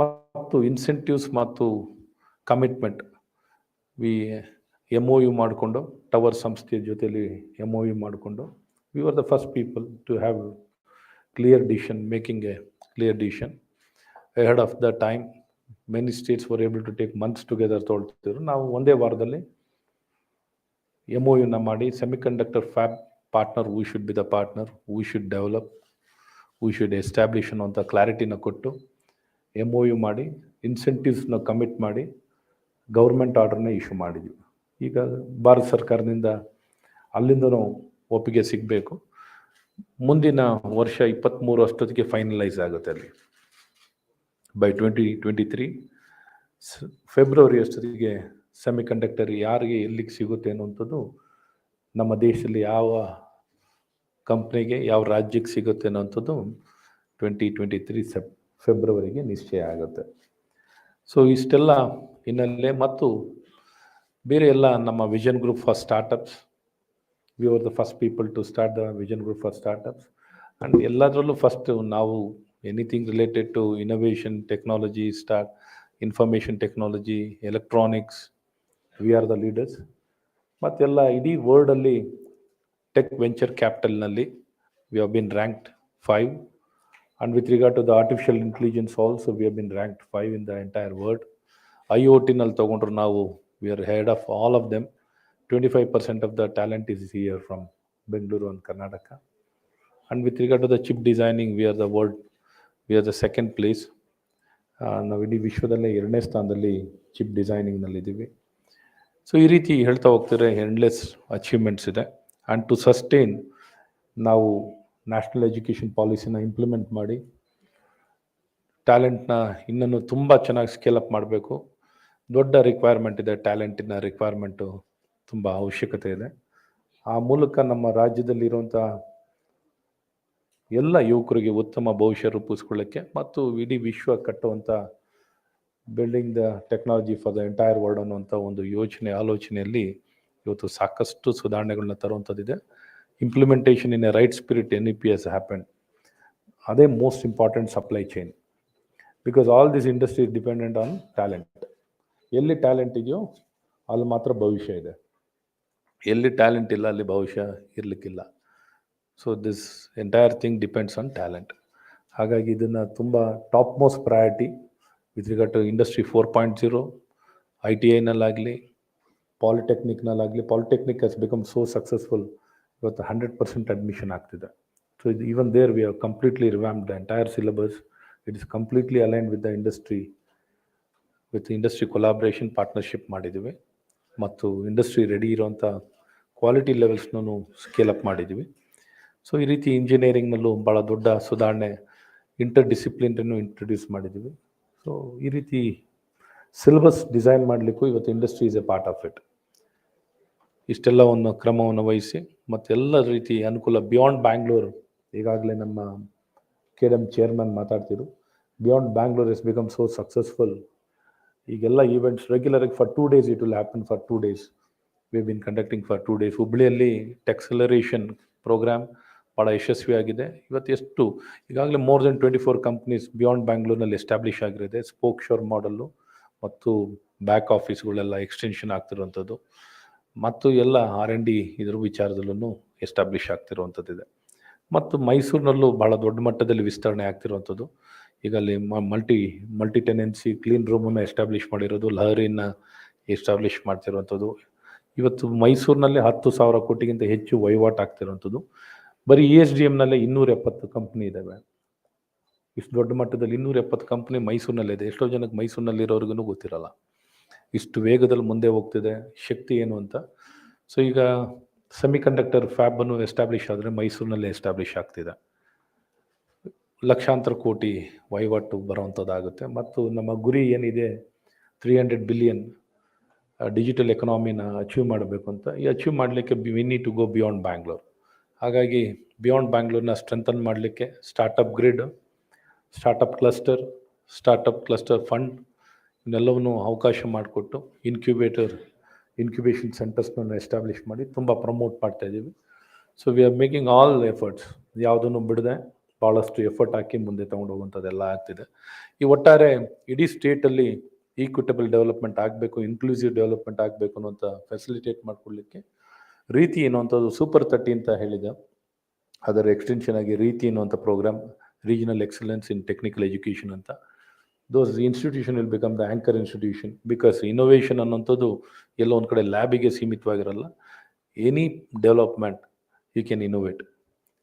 ಮತ್ತು ಇನ್ಸೆಂಟಿವ್ಸ್ ಮತ್ತು ಕಮಿಟ್ಮೆಂಟ್ ವಿ MOU ಮಾಡಿಕೊಂಡು ಟವರ್ ಸಂಸ್ಥೆಯ ಜೊತೆಯಲ್ಲಿ MOU ಮಾಡಿಕೊಂಡು We were the first people to have clear decision, making a clear decision ahead of the time. Many states were able to take months together ತೊಗೊಳ್ತಿದ್ರು. ನಾವು ಒಂದೇ ವಾರದಲ್ಲಿ MOU ಮಾಡಿ semiconductor fab partner, we should be the partner, we should develop, we should establish ಅನ್ನುವಂಥ ಕ್ಲಾರಿಟಿನ ಕೊಟ್ಟು MOU ಮಾಡಿ ಇನ್ಸೆಂಟಿವ್ಸ್ನ commit ಮಾಡಿ ಗೌರ್ಮೆಂಟ್ ಆರ್ಡರ್ನ ಇಶ್ಯೂ ಮಾಡಿದ್ವಿ. ಈಗ ಭಾರತ ಸರ್ಕಾರದಿಂದ ಅಲ್ಲಿಂದನೂ ಒಪ್ಪಿಗೆ ಸಿಗಬೇಕು. ಮುಂದಿನ ವರ್ಷ 23 ಅಷ್ಟೊತ್ತಿಗೆ ಫೈನಲೈಸ್ ಆಗುತ್ತೆ ಅಲ್ಲಿ. ಬೈ 2023 ಫೆಬ್ರವರಿ ಅಷ್ಟೊತ್ತಿಗೆ ಸೆಮಿಕಂಡಕ್ಟರ್ ಯಾರಿಗೆ ಎಲ್ಲಿಗೆ ಸಿಗುತ್ತೆ ಅನ್ನುವಂಥದ್ದು, ನಮ್ಮ ದೇಶದಲ್ಲಿ ಯಾವ ಕಂಪ್ನಿಗೆ ಯಾವ ರಾಜ್ಯಕ್ಕೆ ಸಿಗುತ್ತೆ ಅನ್ನೋಂಥದ್ದು 2023 ಫೆಬ್ರವರಿಗೆ ನಿಶ್ಚಯ ಆಗುತ್ತೆ. ಸೊ ಇಷ್ಟೆಲ್ಲ ಹಿನ್ನೆಲೆ ಮತ್ತು ಬೇರೆ ಎಲ್ಲ ನಮ್ಮ vision group for startups, we are the first people to start the vision group for startups. And ಎಲ್ಲದರಲ್ಲೂ ಫಸ್ಟ್ ನಾವು anything related to innovation, technology, information technology, electronics, we are the leaders. ಮತ್ತೆಲ್ಲ ಇಡೀ ವರ್ಲ್ಡಲ್ಲಿ ಟೆಕ್ ವೆಂಚರ್ ಕ್ಯಾಪಿಟಲ್ನಲ್ಲಿ we have been ranked 5. And with regard to the artificial intelligence also, we have been ranked 5 in the entire world. IoT-ನಲ್ಲಿ ತಗೊಂಡ್ರು ನಾವು, we are ahead of all of them. 25% of the talent is here from Bengaluru and Karnataka. And with regard to the chip designing, we are the world, we are the second place. ನಾವು ಇಡೀ ವಿಶ್ವದಲ್ಲೇ 2ನೇ ಸ್ಥಾನದಲ್ಲಿ chip ಡಿಸೈನಿಂಗ್ನಲ್ಲಿದ್ದೀವಿ. So ಈ ರೀತಿ ಹೇಳ್ತಾ ಹೋಗ್ತಾರೆ, endless achievements ಇದೆ. ಆ್ಯಂಡ್ ಟು ಸಸ್ಟೈನ್ ನಾವು ನ್ಯಾಷನಲ್ ಎಜುಕೇಷನ್ ಪಾಲಿಸಿನ ಇಂಪ್ಲಿಮೆಂಟ್ ಮಾಡಿ ಟ್ಯಾಲೆಂಟ್ನ ಇನ್ನೂ ತುಂಬ ಚೆನ್ನಾಗಿ ಸ್ಕೇಲಪ್ ಮಾಡಬೇಕು. ದೊಡ್ಡ ರಿಕ್ವೈರ್ಮೆಂಟ್ ಇದೆ, ಟ್ಯಾಲೆಂಟಿನ ರಿಕ್ವೈರ್ಮೆಂಟು ತುಂಬ ಅವಶ್ಯಕತೆ ಇದೆ. ಆ ಮೂಲಕ ನಮ್ಮ ರಾಜ್ಯದಲ್ಲಿರುವಂಥ ಎಲ್ಲ ಯುವಕರಿಗೆ ಉತ್ತಮ ಭವಿಷ್ಯ ರೂಪಿಸ್ಕೊಳ್ಳೋಕ್ಕೆ ಮತ್ತು ಇಡೀ ವಿಶ್ವ ಕಟ್ಟುವಂಥ building the technology for the entire world ಅನ್ನುವಂಥ ಒಂದು ಆಲೋಚನೆಯಲ್ಲಿ ಇವತ್ತು ಸಾಕಷ್ಟು ಸುಧಾರಣೆಗಳನ್ನ ತರುವಂಥದ್ದಿದೆ. Implementation in a right spirit NEP has happened. ಅದೇ most important supply chain, because all this industry is dependent on talent. ಎಲ್ಲಿ ಟ್ಯಾಲೆಂಟ್ ಇದೆಯೋ ಅಲ್ಲಿ ಮಾತ್ರ ಭವಿಷ್ಯ ಇದೆ, ಎಲ್ಲಿ ಟ್ಯಾಲೆಂಟ್ ಇಲ್ಲ ಅಲ್ಲಿ ಭವಿಷ್ಯ ಇರಲಿಕ್ಕಿಲ್ಲ. So this entire thing depends on talent. ಹಾಗಾಗಿ ಇದನ್ನು ತುಂಬ top most priority with regard to industry 4.0, ITIನಲ್ಲಾಗಲಿ, ಪಾಲಿಟೆಕ್ನಿಕ್ನಲ್ಲಾಗಲಿ. Polytechnic has become so successful, ಇವತ್ತು 100% ಅಡ್ಮಿಷನ್ ಆಗ್ತಿದೆ. ಸೊ ಇದು even there we have completely revamped the entire syllabus. It is completely aligned with the industry, with industry collaboration partnership ಮಾಡಿದ್ದೀವಿ. ಮತ್ತು industry ready ಇರೋವಂಥ quality ಲೆವೆಲ್ಸ್ನೂ scale up ಮಾಡಿದ್ದೀವಿ. So ಈ ರೀತಿ ಇಂಜಿನಿಯರಿಂಗ್ನಲ್ಲೂ ಭಾಳ ದೊಡ್ಡ ಸುಧಾರಣೆ, ಇಂಟರ್ ಡಿಸಿಪ್ಲಿನರಿನೂ ಇಂಟ್ರೊಡ್ಯೂಸ್ ಮಾಡಿದ್ದೀವಿ. ಸೊ ಈ ರೀತಿ ಸಿಲೆಬಸ್ ಡಿಸೈನ್ ಮಾಡಲಿಕ್ಕೂ ಇವತ್ತು industry is a part of it. ಇಷ್ಟೆಲ್ಲವನ್ನು ಕ್ರಮವನ್ನು ವಹಿಸಿ ಮತ್ತೆಲ್ಲ ರೀತಿ ಅನುಕೂಲ. ಬಿಯಾಂಡ್ ಬ್ಯಾಂಗ್ಳೂರ್, ಈಗಾಗಲೇ ನಮ್ಮ KDM ಚೇರ್ಮನ್ ಮಾತಾಡ್ತಿದ್ರು, beyond Bangalore is become so successful. ಈಗೆಲ್ಲ ಈವೆಂಟ್ಸ್ ರೆಗ್ಯುಲರಾಗಿ for 2 days, it will happen for 2 days. We been conducting for 2 days. ಹುಬ್ಳಿಯಲ್ಲಿ ಟೆಕ್ಸಲರೇಷನ್ ಪ್ರೋಗ್ರಾಮ್ ಭಾಳ ಯಶಸ್ವಿಯಾಗಿದೆ. ಇವತ್ತು ಈಗಾಗಲೇ ಮೋರ್ ದೆನ್ 24 ಕಂಪ್ನೀಸ್ ಬಿಯಾಂಡ್ ಬ್ಯಾಂಗ್ಳೂರ್ನಲ್ಲಿ ಎಸ್ಟಾಬ್ಲಿಷ್ ಆಗಿರುತ್ತೆ. ಸ್ಪೋಕ್ ಶೋರ್ ಮಾಡಲ್ಲು ಮತ್ತು ಬ್ಯಾಕ್ ಆಫೀಸ್ಗಳೆಲ್ಲ ಎಕ್ಸ್ಟೆನ್ಷನ್ ಆಗ್ತಿರುವಂಥದ್ದು ಮತ್ತು ಎಲ್ಲ R&D ಇದ್ರ ವಿಚಾರದಲ್ಲೂ ಎಸ್ಟಾಬ್ಲಿಷ್ ಆಗ್ತಿರುವಂಥದ್ದಿದೆ. ಮತ್ತು ಮೈಸೂರಿನಲ್ಲೂ ಭಾಳ ದೊಡ್ಡ ಮಟ್ಟದಲ್ಲಿ ವಿಸ್ತರಣೆ ಆಗ್ತಿರುವಂಥದ್ದು. ಈಗ ಅಲ್ಲಿ ಮಲ್ಟಿ ಟೆನೆನ್ಸಿ ಕ್ಲೀನ್ ರೂಮನ್ನು ಎಸ್ಟಾಬ್ಲಿಷ್ ಮಾಡಿರೋದು, ಲಹರಿನ ಎಸ್ಟಾಬ್ಲಿಷ್ ಮಾಡ್ತಿರುವಂಥದ್ದು. ಇವತ್ತು ಮೈಸೂರಿನಲ್ಲಿ 10,000 ಕೋಟಿಗಿಂತ ಹೆಚ್ಚು ವಹಿವಾಟು ಆಗ್ತಿರುವಂಥದ್ದು. ಬರೀ ESDMನಲ್ಲೇ 270 ಕಂಪ್ನಿ ಇದ್ದಾವೆ. ಇಷ್ಟು ದೊಡ್ಡ ಮಟ್ಟದಲ್ಲಿ 270 ಕಂಪ್ನಿ ಮೈಸೂರಿನಲ್ಲಿದೆ. ಎಷ್ಟೋ ಜನಕ್ಕೆ ಮೈಸೂರಿನಲ್ಲಿರೋರಿಗೂ ಗೊತ್ತಿರಲ್ಲ ಇಷ್ಟು ವೇಗದಲ್ಲಿ ಮುಂದೆ ಹೋಗ್ತಿದೆ ಶಕ್ತಿ ಏನು ಅಂತ. ಸೊ ಈಗ ಸೆಮಿಕಂಡಕ್ಟರ್ ಫ್ಯಾಬನ್ನು ಎಸ್ಟಾಬ್ಲಿಷ್ ಆದರೆ ಮೈಸೂರಿನಲ್ಲಿ ಎಸ್ಟಾಬ್ಲಿಷ್ ಆಗ್ತಿದೆ. ಲಕ್ಷಾಂತರ ಕೋಟಿ ವಹಿವಾಟು ಬರುವಂಥದ್ದಾಗುತ್ತೆ. ಮತ್ತು ನಮ್ಮ ಗುರಿ ಏನಿದೆ 300 ಬಿಲಿಯನ್ ಡಿಜಿಟಲ್ ಎಕನಾಮಿನ ಅಚೀವ್ ಮಾಡಬೇಕು ಅಂತ. ಈ ಅಚೀವ್ ಮಾಡಲಿಕ್ಕೆ we need to go beyond Bangalore. ಹಾಗಾಗಿ ಬಿಯಾಂಡ್ ಬ್ಯಾಂಗ್ಳೂರ್ನ ಸ್ಟ್ರೆಂಥನ್ ಮಾಡಲಿಕ್ಕೆ startup grid, startup cluster fund ಇವನ್ನೆಲ್ಲವನ್ನೂ ಅವಕಾಶ ಮಾಡಿಕೊಟ್ಟು ಇನ್ಕ್ಯುಬೇಷನ್ ಸೆಂಟರ್ಸ್ನ ಎಸ್ಟಾಬ್ಲಿಷ್ ಮಾಡಿ ತುಂಬ ಪ್ರಮೋಟ್ ಮಾಡ್ತಾ ಇದ್ದೀವಿ. So we are making all efforts, ಯಾವುದನ್ನು ಬಿಡದೆ ಭಾಳಷ್ಟು ಎಫರ್ಟ್ ಹಾಕಿ ಮುಂದೆ ತೊಗೊಂಡು ಹೋಗುವಂಥದ್ದೆಲ್ಲ ಆಗ್ತಿದೆ. ಈ ಒಟ್ಟಾರೆ ಇಡೀ ಸ್ಟೇಟಲ್ಲಿ ಈಕ್ವಿಟಬಲ್ ಡೆವಲಪ್ಮೆಂಟ್ ಆಗಬೇಕು, ಇನ್ಕ್ಲೂಸಿವ್ ಡೆವಲಪ್ಮೆಂಟ್ ಆಗಬೇಕು ಅನ್ನೋಂಥ ಫೆಸಿಲಿಟೇಟ್ ಮಾಡಿಕೊಡ್ಲಿಕ್ಕೆ ರೀತಿ ಅನ್ನುವಂಥದ್ದು ಸೂಪರ್ 30 ಅಂತ ಹೇಳಿದೆ. ಅದರ ಎಕ್ಸ್ಟೆನ್ಷನ್ ಆಗಿ ರೀತಿ ಅನ್ನುವಂಥ program, regional excellence in technical education ಅಂತ. Those institution will become the anchor institution, because innovation ಅನ್ನೋಂಥದ್ದು ಎಲ್ಲೋ ಒಂದು ಕಡೆ ಲ್ಯಾಬಿಗೆ ಸೀಮಿತವಾಗಿರಲ್ಲ. Any development you can innovate,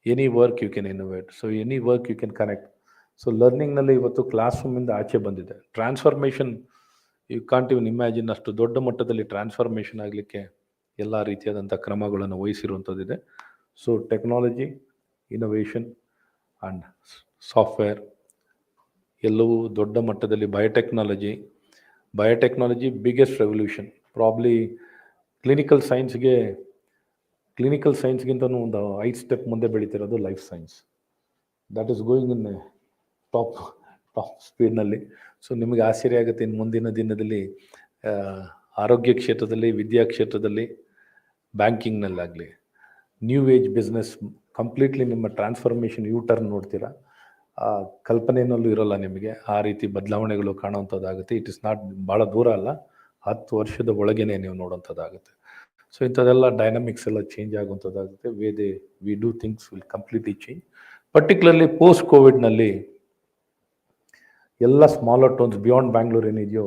any work you can innovate, so any work you can connect. So ಲರ್ನಿಂಗ್ನಲ್ಲಿ ಇವತ್ತು class ರೂಮಿಂದ ಆಚೆ ಬಂದಿದೆ. Transformation you can't even imagine, ಅಷ್ಟು ದೊಡ್ಡ ಮಟ್ಟದಲ್ಲಿ ಟ್ರಾನ್ಸ್ಫಾರ್ಮೇಷನ್ ಆಗಲಿಕ್ಕೆ ಎಲ್ಲ ರೀತಿಯಾದಂಥ ಕ್ರಮಗಳನ್ನು ವಹಿಸಿರುವಂಥದ್ದಿದೆ. So technology, innovation and software ಎಲ್ಲವೂ ದೊಡ್ಡ ಮಟ್ಟದಲ್ಲಿ. Biotechnology biggest revolution. Probably clinical ಸೈನ್ಸ್ಗಿಂತನೂ ಒಂದು 5 ಸ್ಟೆಪ್ ಮುಂದೆ ಬೆಳೀತಿರೋದು life science. That is going in top ಸ್ಪೀಡ್ನಲ್ಲಿ. ಸೊ ನಿಮಗೆ ಆಶ್ಚರ್ಯ ಆಗುತ್ತೆ, ಇನ್ನು ಮುಂದಿನ ದಿನದಲ್ಲಿ ಆರೋಗ್ಯ ಕ್ಷೇತ್ರದಲ್ಲಿ, ವಿದ್ಯಾ ಕ್ಷೇತ್ರದಲ್ಲಿ, ಬ್ಯಾಂಕಿಂಗ್ನಲ್ಲಾಗಲಿ, ನ್ಯೂ ಏಜ್ ಬಿಸ್ನೆಸ್ ಕಂಪ್ಲೀಟ್ಲಿ ನಿಮ್ಮ ಟ್ರಾನ್ಸ್ಫಾರ್ಮೇಷನ್ ಟರ್ನ್ ನೋಡ್ತೀರಾ. ಆ ಕಲ್ಪನೆಯಲ್ಲೂ ಇರೋಲ್ಲ ನಿಮಗೆ. ಆ ರೀತಿ ಬದಲಾವಣೆಗಳು ಕಾಣುವಂಥದ್ದಾಗುತ್ತೆ. ಇಟ್ ಇಸ್ ನಾಟ್ ಭಾಳ ದೂರ ಅಲ್ಲ, 10 ವರ್ಷದ ಒಳಗೇನೆ ನೀವು ನೋಡುವಂಥದ್ದಾಗುತ್ತೆ. ಸೊ ಇಂಥದ್ದೆಲ್ಲ ಡೈನಮಿಕ್ಸ್ ಎಲ್ಲ ಚೇಂಜ್ ಆಗುವಂಥದ್ದಾಗುತ್ತೆ. We do things will completely change. Particularly post ಕೋವಿಡ್ನಲ್ಲಿ ಎಲ್ಲ ಸ್ಮಾಲರ್ ಟೌನ್ಸ್ ಬಿಯಾಂಡ್ ಬ್ಯಾಂಗ್ಳೂರ್ ಏನಿದೆಯೋ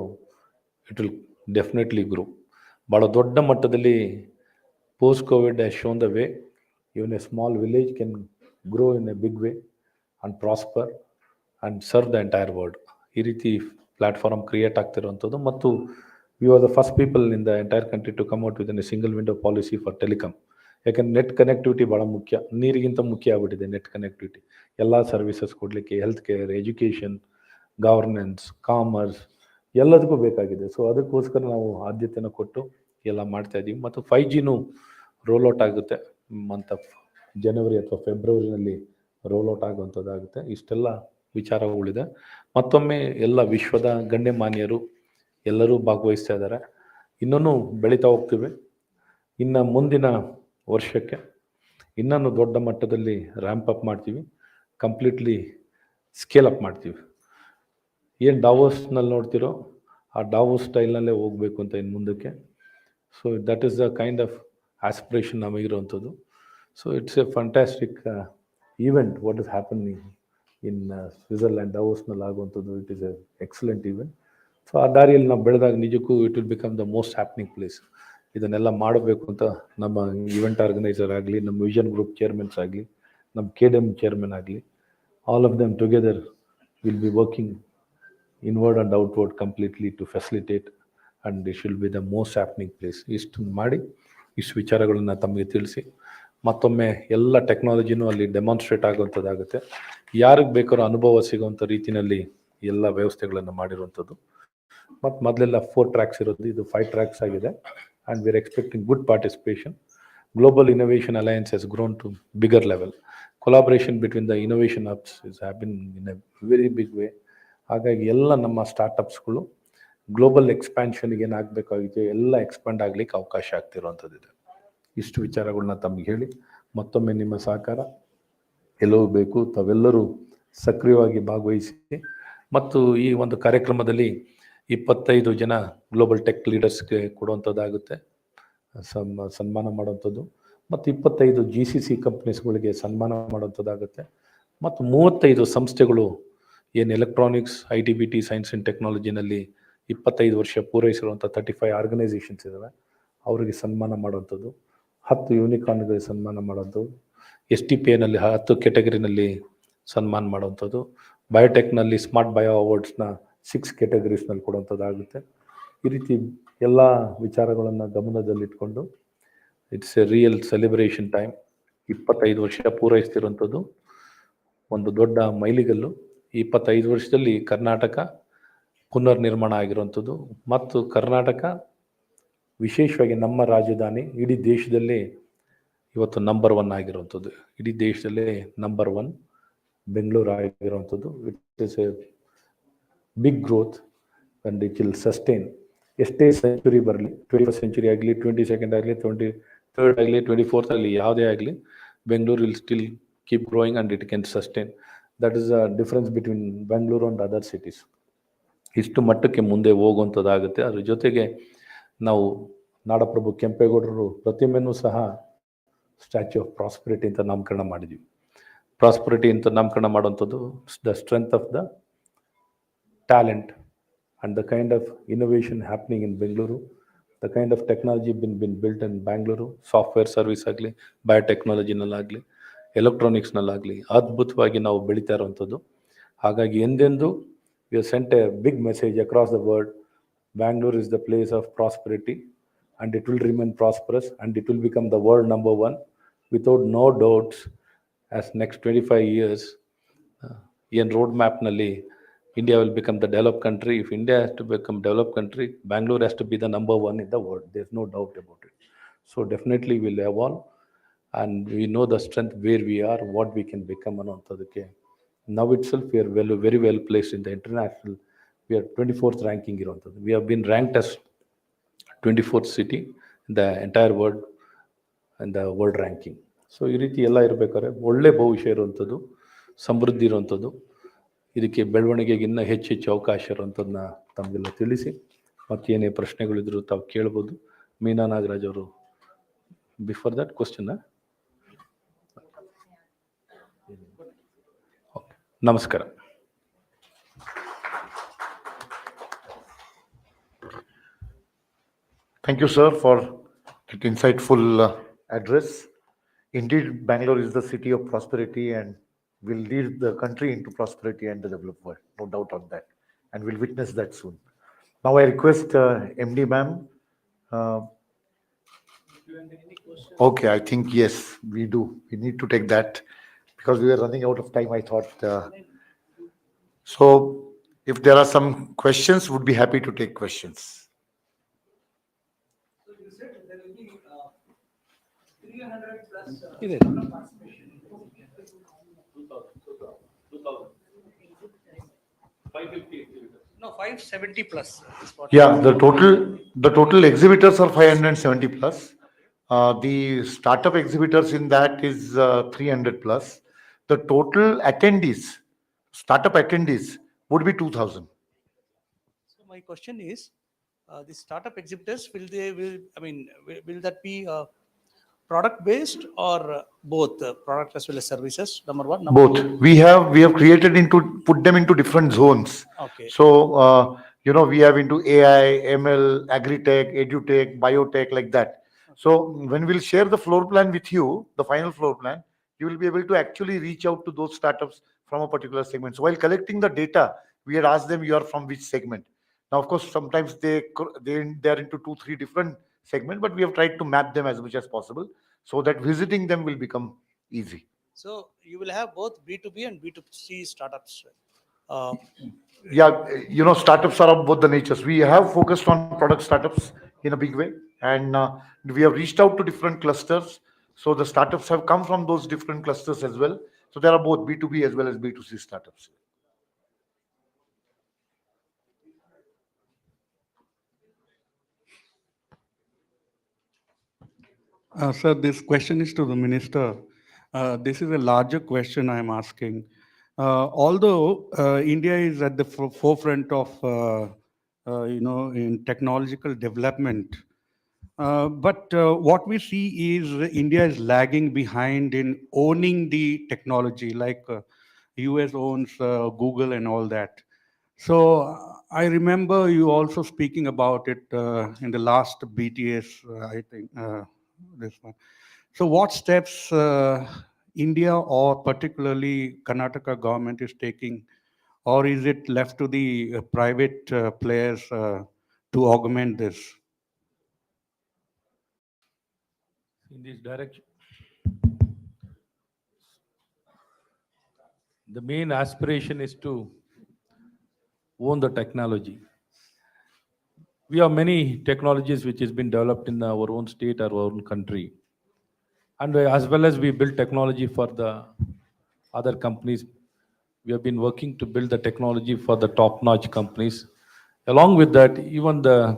ಇಟ್ ವಿಲ್ ಡೆಫಿನೆಟ್ಲಿ ಗ್ರೋ. ಭಾಳ ದೊಡ್ಡ ಮಟ್ಟದಲ್ಲಿ post COVID has shown the way even a small village can grow in a big way and prosper and serve the entire world. ಈ ರೀತಿ platform create ಆಗ್ತಿರುವಂಥದ್ದು. ಮತ್ತು we are the first people in the entire country to come out with a single window policy for telecom. ಯಾಕಂದ್ರೆ net connectivity ಭಾಳ ಮುಖ್ಯ, ನೀರಿಗಿಂತ ಮುಖ್ಯ ಆಗ್ಬಿಟ್ಟಿದೆ ನೆಟ್ ಕನೆಕ್ಟಿವಿಟಿ. ಎಲ್ಲ ಸರ್ವಿಸಸ್ ಕೊಡಲಿಕ್ಕೆ, health care, education, governance, commerce ಎಲ್ಲದಕ್ಕೂ ಬೇಕಾಗಿದೆ. ಸೊ ಅದಕ್ಕೋಸ್ಕರ ನಾವು ಆದ್ಯತೆನ ಕೊಟ್ಟು ಎಲ್ಲ ಮಾಡ್ತಾಯಿದ್ದೀವಿ. ಮತ್ತು 5Gನೂ ರೋಲ್ಔಟ್ ಆಗುತ್ತೆ, ಮಂತ್ ಆಫ್ ಜನವರಿ ಅಥವಾ ಫೆಬ್ರವರಿನಲ್ಲಿ ರೋಲ್ಔಟ್ ಆಗುವಂಥದ್ದಾಗುತ್ತೆ. ಇಷ್ಟೆಲ್ಲ ವಿಚಾರಗಳಿದೆ. ಮತ್ತೊಮ್ಮೆ ಎಲ್ಲ ವಿಶ್ವದ ಗಣ್ಯಮಾನ್ಯರು ಎಲ್ಲರೂ ಭಾಗವಹಿಸ್ತಾ ಇದ್ದಾರೆ. ಇನ್ನೂ ಬೆಳೀತಾ ಹೋಗ್ತೀವಿ. ಇನ್ನು ಮುಂದಿನ ವರ್ಷಕ್ಕೆ ಇನ್ನೂ ದೊಡ್ಡ ಮಟ್ಟದಲ್ಲಿ ರ್ಯಾಂಪ್ ಅಪ್ ಮಾಡ್ತೀವಿ, ಕಂಪ್ಲೀಟ್ಲಿ ಸ್ಕೇಲ್ ಅಪ್ ಮಾಡ್ತೀವಿ. ಏನು ಡಾವೋಸ್ನಲ್ಲಿ ನೋಡ್ತಿರೋ ಆ ಡಾವೋಸ್ ಸ್ಟೈಲ್ನಲ್ಲೇ ಹೋಗಬೇಕು ಅಂತ ಇನ್ನು ಮುಂದಕ್ಕೆ. So that is the kind of aspiration ನಮಗಿರುವಂಥದ್ದು. So it's a fantastic event what is happening in Switzerland. ಡಾವೋಸ್ನಲ್ಲಿ ಆಗುವಂಥದ್ದು it is a excellent event. So ಆ ದಾರಿಯಲ್ಲಿ ನಾವು ಬೆಳೆದಾಗ ನಿಜಕ್ಕೂ it will become the most happening place. ಇದನ್ನೆಲ್ಲ ಮಾಡಬೇಕು ಅಂತ ನಮ್ಮ ಈವೆಂಟ್ ಆರ್ಗನೈಸರ್ ಆಗಲಿ, ನಮ್ಮ ವಿಷನ್ ಗ್ರೂಪ್ ಚೇರ್ಮನ್ಸ್ ಆಗಲಿ, ನಮ್ಮ KDM ಚೇರ್ಮನ್ ಆಗಲಿ, all of them together will be working inward and outward completely to facilitate, and it should be the most happening place. ಇಷ್ಟು ಮಾಡಿ ಇಷ್ಟು ವಿಚಾರಗಳನ್ನ ತಮಗೆ ತಿಳಿಸಿ ಮತ್ತೊಮ್ಮೆ ಎಲ್ಲ ಟೆಕ್ನಾಲಜಿನೂ ಅಲ್ಲಿ ಡೆಮಾನ್ಸ್ಟ್ರೇಟ್ ಆಗುವಂಥದ್ದಾಗುತ್ತೆ. ಯಾರಿಗೆ ಬೇಕಾದ್ರೂ ಅನುಭವ ಸಿಗುವಂಥ ರೀತಿಯಲ್ಲಿ ಎಲ್ಲ ವ್ಯವಸ್ಥೆಗಳನ್ನು ಮಾಡಿರುವಂಥದ್ದು. ಮತ್ತು ಮೊದಲೆಲ್ಲ 4 ಟ್ರ್ಯಾಕ್ಸ್ ಇರೋದು, ಇದು 5 ಟ್ರ್ಯಾಕ್ಸ್ ಆಗಿದೆ. And we are expecting good participation. Global innovation alliance has grown to bigger level. Collaboration between the innovation hubs is happen in a very big way. ಹಾಗಾಗಿ ಎಲ್ಲ ನಮ್ಮ ಸ್ಟಾರ್ಟಪ್ಸ್ಗಳು ಗ್ಲೋಬಲ್ ಎಕ್ಸ್ಪ್ಯಾನ್ಷನ್ಗೆ ಏನಾಗಬೇಕಾಗಿದೆ ಎಲ್ಲ ಎಕ್ಸ್ಪ್ಯಾಂಡ್ ಆಗಲಿಕ್ಕೆ ಅವಕಾಶ ಆಗ್ತಿರುವಂಥದ್ದಿದೆ. ಇಷ್ಟು ವಿಚಾರಗಳನ್ನ ತಮಗೆ ಹೇಳಿ ಮತ್ತೊಮ್ಮೆ ನಿಮ್ಮ ಸಹಕಾರ ಎಲ್ಲವೂ ಬೇಕು. ತಾವೆಲ್ಲರೂ ಸಕ್ರಿಯವಾಗಿ ಭಾಗವಹಿಸಿ ಮತ್ತು ಈ ಒಂದು ಕಾರ್ಯಕ್ರಮದಲ್ಲಿ 25 ಜನ ಗ್ಲೋಬಲ್ ಟೆಕ್ ಲೀಡರ್ಸ್ಗೆ ಕೊಡುವಂಥದ್ದಾಗುತ್ತೆ, ಸನ್ಮಾನ ಮಾಡುವಂಥದ್ದು. ಮತ್ತು 25 GCC ಕಂಪ್ನೀಸ್ಗಳಿಗೆ ಸನ್ಮಾನ ಮಾಡುವಂಥದ್ದಾಗುತ್ತೆ. ಮತ್ತು 35 ಸಂಸ್ಥೆಗಳು ಏನು ಎಲೆಕ್ಟ್ರಾನಿಕ್ಸ್, ITBT, ಸೈನ್ಸ್ ಆ್ಯಂಡ್ ಟೆಕ್ನಾಲಜಿನಲ್ಲಿ 25 ವರ್ಷ ಪೂರೈಸಿರುವಂಥ 35 ಆರ್ಗನೈಸೇಷನ್ಸ್ ಇದ್ದಾವೆ, ಅವರಿಗೆ ಸನ್ಮಾನ ಮಾಡುವಂಥದ್ದು. 10 ಯೂನಿಕಾರ್ನ್ಗಳಿಗೆ ಸನ್ಮಾನ ಮಾಡೋದು. STPನಲ್ಲಿ 10 ಕೆಟಗರಿನಲ್ಲಿ ಸನ್ಮಾನ ಮಾಡುವಂಥದ್ದು. ಬಯೋಟೆಕ್ನಲ್ಲಿ ಸ್ಮಾರ್ಟ್ ಬಯೋ ಅವಾರ್ಡ್ಸ್ನ 6 ಕೆಟಗರೀಸ್ನಲ್ಲಿ ಕೊಡುವಂಥದ್ದಾಗುತ್ತೆ. ಈ ರೀತಿ ಎಲ್ಲ ವಿಚಾರಗಳನ್ನು ಗಮನದಲ್ಲಿಟ್ಕೊಂಡು it's a real celebration time. 25 ವರ್ಷ ಪೂರೈಸ್ತಿರುವಂಥದ್ದು ಒಂದು ದೊಡ್ಡ ಮೈಲಿಗಲ್ಲು. 25 ವರ್ಷದಲ್ಲಿ ಕರ್ನಾಟಕ ಪುನರ್ ನಿರ್ಮಾಣ ಆಗಿರುವಂಥದ್ದು ಮತ್ತು ಕರ್ನಾಟಕ ವಿಶೇಷವಾಗಿ ನಮ್ಮ ರಾಜಧಾನಿ ಇಡೀ ದೇಶದಲ್ಲೇ ಇವತ್ತು ನಂಬರ್ 1 ಆಗಿರುವಂಥದ್ದು. ಇಡೀ ದೇಶದಲ್ಲೇ ನಂಬರ್ 1 ಬೆಂಗಳೂರು ಆಗಿರುವಂಥದ್ದು. It is a big growth and it will sustain. ಎಷ್ಟೇ ಸೆಂಚುರಿ ಬರಲಿ, 21st ಸೆಂಚುರಿ ಆಗಲಿ, 22nd ಆಗಲಿ, 23rd ಆಗಲಿ, 24th ಆಗಲಿ, ಯಾವುದೇ ಆಗಲಿ, Bengaluru will still keep growing and it can sustain. That is a difference between Bengaluru and other cities. ಇಷ್ಟು ಮಟ್ಟಕ್ಕೆ ಮುಂದೆ ಹೋಗುವಂಥದ್ದಾಗುತ್ತೆ. ಅದ್ರ ಜೊತೆಗೆ ನಾವು ನಾಡಪ್ರಭು ಕೆಂಪೇಗೌಡರು ಪ್ರತಿಮೆನೂ ಸಹ ಸ್ಟ್ಯಾಚ್ಯೂ ಆಫ್ ಪ್ರಾಸ್ಪರಿಟಿ ಅಂತ ನಾಮಕರಣ ಮಾಡಿದ್ವಿ. ಪ್ರಾಸ್ಪರಿಟಿ ಅಂತ ನಾಮಕರಣ ಮಾಡುವಂಥದ್ದು the strength of the talent and the kind of innovation happening in Bengaluru, the kind of technology been built in Bengaluru, software service ಆಗಲಿ, ಬಯೋಟೆಕ್ನಾಲಜಿನಲ್ಲಾಗಲಿ, ಎಲೆಕ್ಟ್ರಾನಿಕ್ಸ್ನಲ್ಲಾಗಲಿ ಅದ್ಭುತವಾಗಿ ನಾವು ಬೆಳೀತಾ ಇರುವಂಥದ್ದು. ಹಾಗಾಗಿ ಎಂದೆಂದು we have sent a big message across the world. Bangalore is the place of prosperity and it will remain prosperous and it will become the world number one without no doubts as next 25 years. In roadmapನಲ್ಲಿ India will become the developed country. If India has to become developed country, Bangalore has to be the number one in the world. There's no doubt about it. So definitely we'll evolve and we know the strength where we are, what we can become annantadಕ್ಕೆ. Now itself we are very well placed in the international. We are 24th ranking ಇರುವಂಥದ್ದು. We have been ranked as 24th city in the entire world in the world ranking. So ಈ ರೀತಿ ಎಲ್ಲ ಇರಬೇಕಾದ್ರೆ ಒಳ್ಳೆ ಭವಿಷ್ಯ ಇರುವಂಥದ್ದು, ಸಮೃದ್ಧಿ ಇರುವಂಥದ್ದು, ಇದಕ್ಕೆ ಬೆಳವಣಿಗೆಗೆ ಇನ್ನೂ ಹೆಚ್ಚು ಅವಕಾಶ ಇರುವಂಥದ್ದನ್ನ ತಮಗೆಲ್ಲ ತಿಳಿಸಿ, ಮತ್ತೇನೇ ಪ್ರಶ್ನೆಗಳಿದ್ರು ತಾವು ಕೇಳ್ಬೋದು. ಮೀನಾ ನಾಗರಾಜ್ ಅವರು ಬಿಫೋರ್ ದಟ್ ಕ್ವಶನ್. ಓಕೆ, ನಮಸ್ಕಾರ. Thank you, sir, for that insightful address. Indeed, Bangalore is the city of prosperity and will lead the country into prosperity and the developed world. No doubt on that. And we'll witness that soon. Now I request MD ma'am. Okay, I think yes, we do. We need to take that because we are running out of time, I thought. So if there are some questions, would be happy to take questions. So you said there will be 300 plus participation. No, 570 plus. Is what Yeah, the total exhibitors are 570 plus. The startup exhibitors in that is 300 plus. The total attendees, startup attendees, would be 2,000. So my question is, the startup exhibitors, will that be product based or both product as well as services? Number one. Number Both. We have put them into different zones. Okay. So we have into AI, ML, agri-tech, edu-tech, biotech, like that. So when we'll share the floor plan with you, the final floor plan, you will be able to actually reach out to those startups from a particular segment. So while collecting the data, we had asked them, you are from which segment? Now, of course, sometimes they're into 2-3 different segments, but we have tried to map them as much as possible so that visiting them will become easy. So you will have both B2B and B2C startups. Yeah, startups are of both the natures. We have focused on product startups in a big way, and we have reached out to different clusters. So the startups have come from those different clusters as well. So there are both B2B as well as B2C startups. Sir, this question is to the minister. This is a larger question I'm asking. Although India is at the forefront of, in technological development, but what we see is India is lagging behind in owning the technology, like US owns Google and all that. So I remember you also speaking about it in the last BTS, I think, this one. So what steps India or particularly Karnataka government is taking, or is it left to the private players to augment this? In this direction, the main aspiration is to own the technology. We have many technologies which has been developed in our own state or our own country. And as well as we build technology for the other companies, we have been working to build the technology for the top-notch companies. Along with that, even the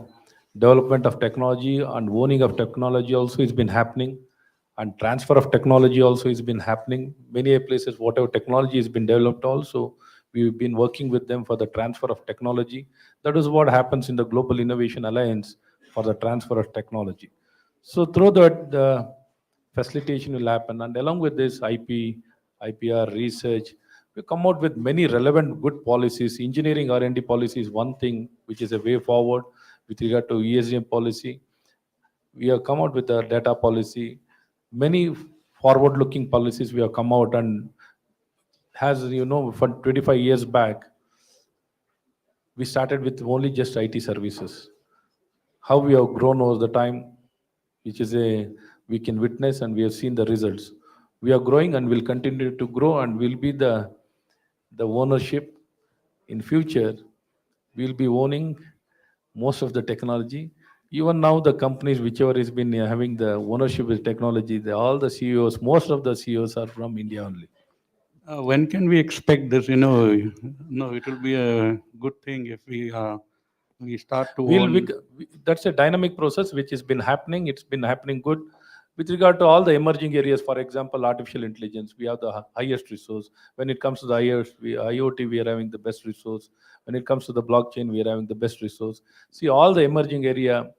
development of technology and owning of technology also has been happening, and transfer of technology also has been happening. Many places, whatever technology has been developed also, we've been working with them for the transfer of technology. That is what happens in the Global Innovation Alliance for the transfer of technology. So through that, the facilitation will happen, and along with this, IP, IPR, research. We come out with many relevant good policies. Engineering R&D policy is one thing which is a way forward with regard to ESG policy. We have come out with a data policy. Many forward-looking policies we have come out, and has, for 25 years back, we started with only just IT services. How we have grown over the time, which is we can witness, and we have seen the results. We are growing and will continue to grow, and will be the ownership in future. We'll be owning most of the technology. Even now, the companies whichever has been having the ownership with technology, all the CEOs, most of the CEOs are from India only. When can we expect this? No, it will be a good thing if we start to own. That's a dynamic process which has been happening. It's been happening good. With regard to all the emerging areas, for example, artificial intelligence, we have the highest resource. When it comes to the IoT, we are having the best resource. When it comes to the blockchain, we are having the best resource. See, all the emerging area,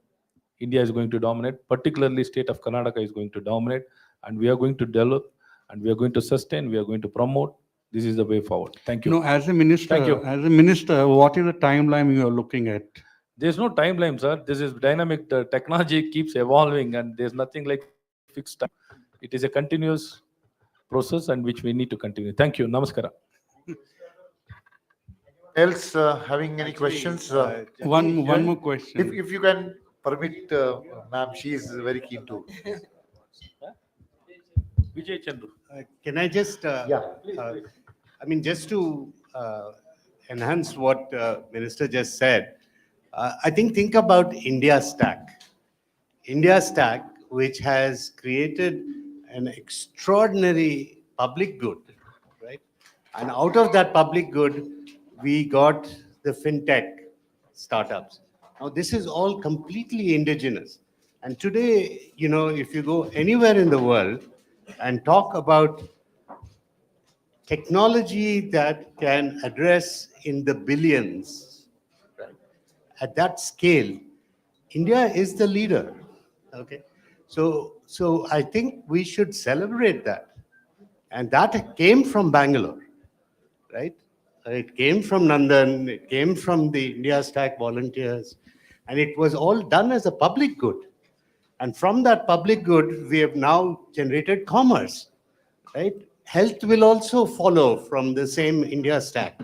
India is going to dominate. Particularly, state of Karnataka is going to dominate, and we are going to develop, and we are going to sustain. We are going to promote. This is the way forward. Thank you. No, as a minister, Thank you. what is the timeline you are looking at? There's no timeline, sir. This is dynamic. The technology keeps evolving, and there's nothing like fixed time. It is a continuous process, and which we need to continue. Thank you. Namaskara. Else having any questions? One more question. If you can permit, ma'am, she is very keen to. Vijay Chandru. Can I just, I mean, just to enhance what Minister just said, I think about India Stack. India Stack, which has created an extraordinary public good, right? And out of that public good, we got the fintech startups. Now, this is all completely indigenous. And today, if you go anywhere in the world and talk about technology that can address in the billions, right? At that scale, India is the leader. Okay, so I think we should celebrate that, and that came from Bangalore, right? It came from Nandan. It came from the India Stack volunteers, and it was all done as a public good. And from that public good, we have now generated commerce, right? Health will also follow from the same India Stack,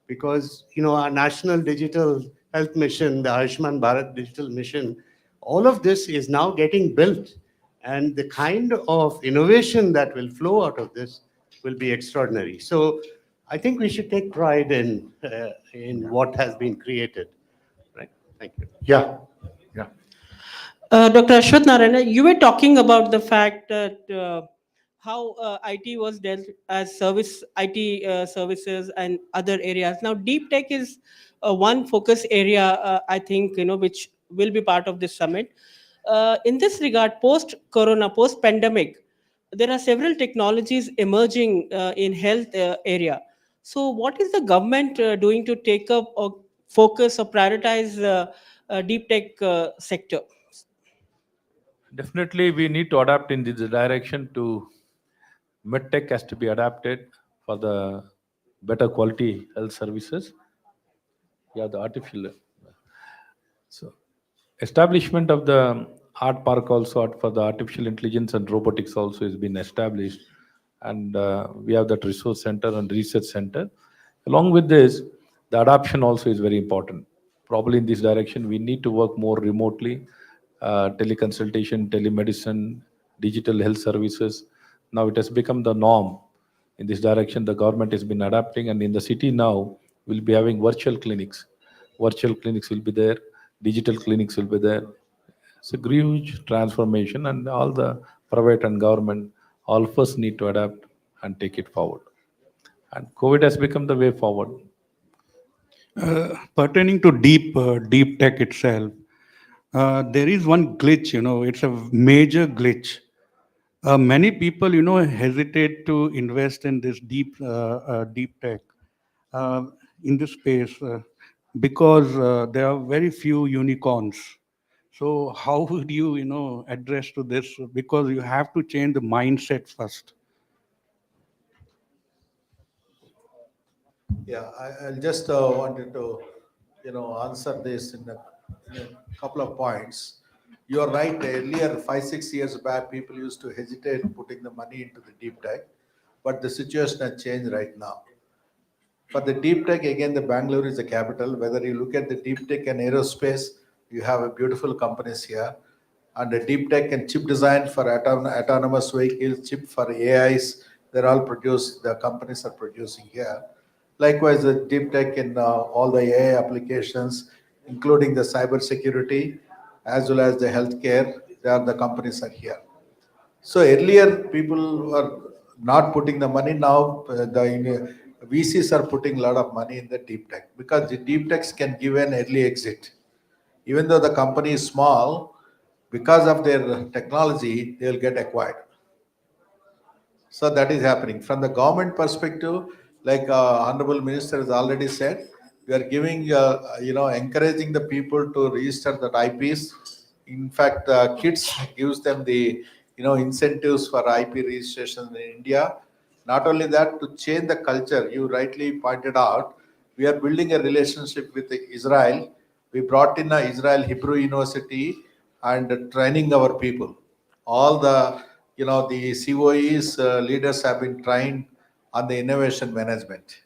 because our national digital health mission, the Ayushman Bharat digital mission, all of this is now getting built, and the kind of innovation that will flow out of this will be extraordinary. So I think we should take pride in what has been created, right? Thank you. Yeah. Dr. Ashwath Narayana, you were talking about the fact that how IT was dealt as IT services and other areas. Now, deep tech is one focus area, I think, which will be part of this summit. In this regard, post-corona, post-pandemic, there are several technologies emerging in health area. So what is the government doing to take up or focus or prioritize deep tech sector? Definitely, we need to adapt in this direction. To medtech has to be adapted for the better quality health services. Yeah, the artificial. So, establishment of the art park also for the artificial intelligence and robotics also has been established, and we have that resource center and research center. Along with this, the adoption also is very important. Probably in this direction, we need to work more remotely. Teleconsultation, telemedicine, digital health services. Now it has become the norm. In this direction, the government has been adapting, and in the city now, we'll be having virtual clinics. Virtual clinics will be there. Digital clinics will be there. It's a huge transformation, and all the private and government, all of us need to adapt and take it forward. And COVID has become the way forward. Pertaining to deep tech itself, there is one glitch, it's a major glitch. Many people, hesitate to invest in this deep tech in this space because there are very few unicorns. So how would you, address to this? Because you have to change the mindset first. Yeah, I'll just wanted to, answer this in a couple of points. You're right. Earlier, 5, 6 years back, people used to hesitate putting the money into the deep tech, but the situation has changed right now. For the deep tech, again, the Bangalore is the capital. Whether you look at the deep tech and aerospace, you have a beautiful companies here. And the deep tech and chip design for autonomous vehicles, chip for AIs, they're all produced, the companies are producing here. Likewise, the deep tech in all the AI applications, including the cyber security, as well as the healthcare, the companies are here. So earlier, people were not putting the money. Now, the VCs are putting a lot of money in the deep tech because the deep techs can give an early exit. Even though the company is small, because of their technology, they'll get acquired. So that is happening. From the government perspective, like Honorable Minister has already said, we are giving, encouraging the people to register the IPs. In fact, kids gives them the, incentives for IP registration in India. Not only that, to change the culture, you rightly pointed out, we are building a relationship with Israel. We brought in a Israel Hebrew University and training our people. All the, the COEs leaders have been trained on the innovation management.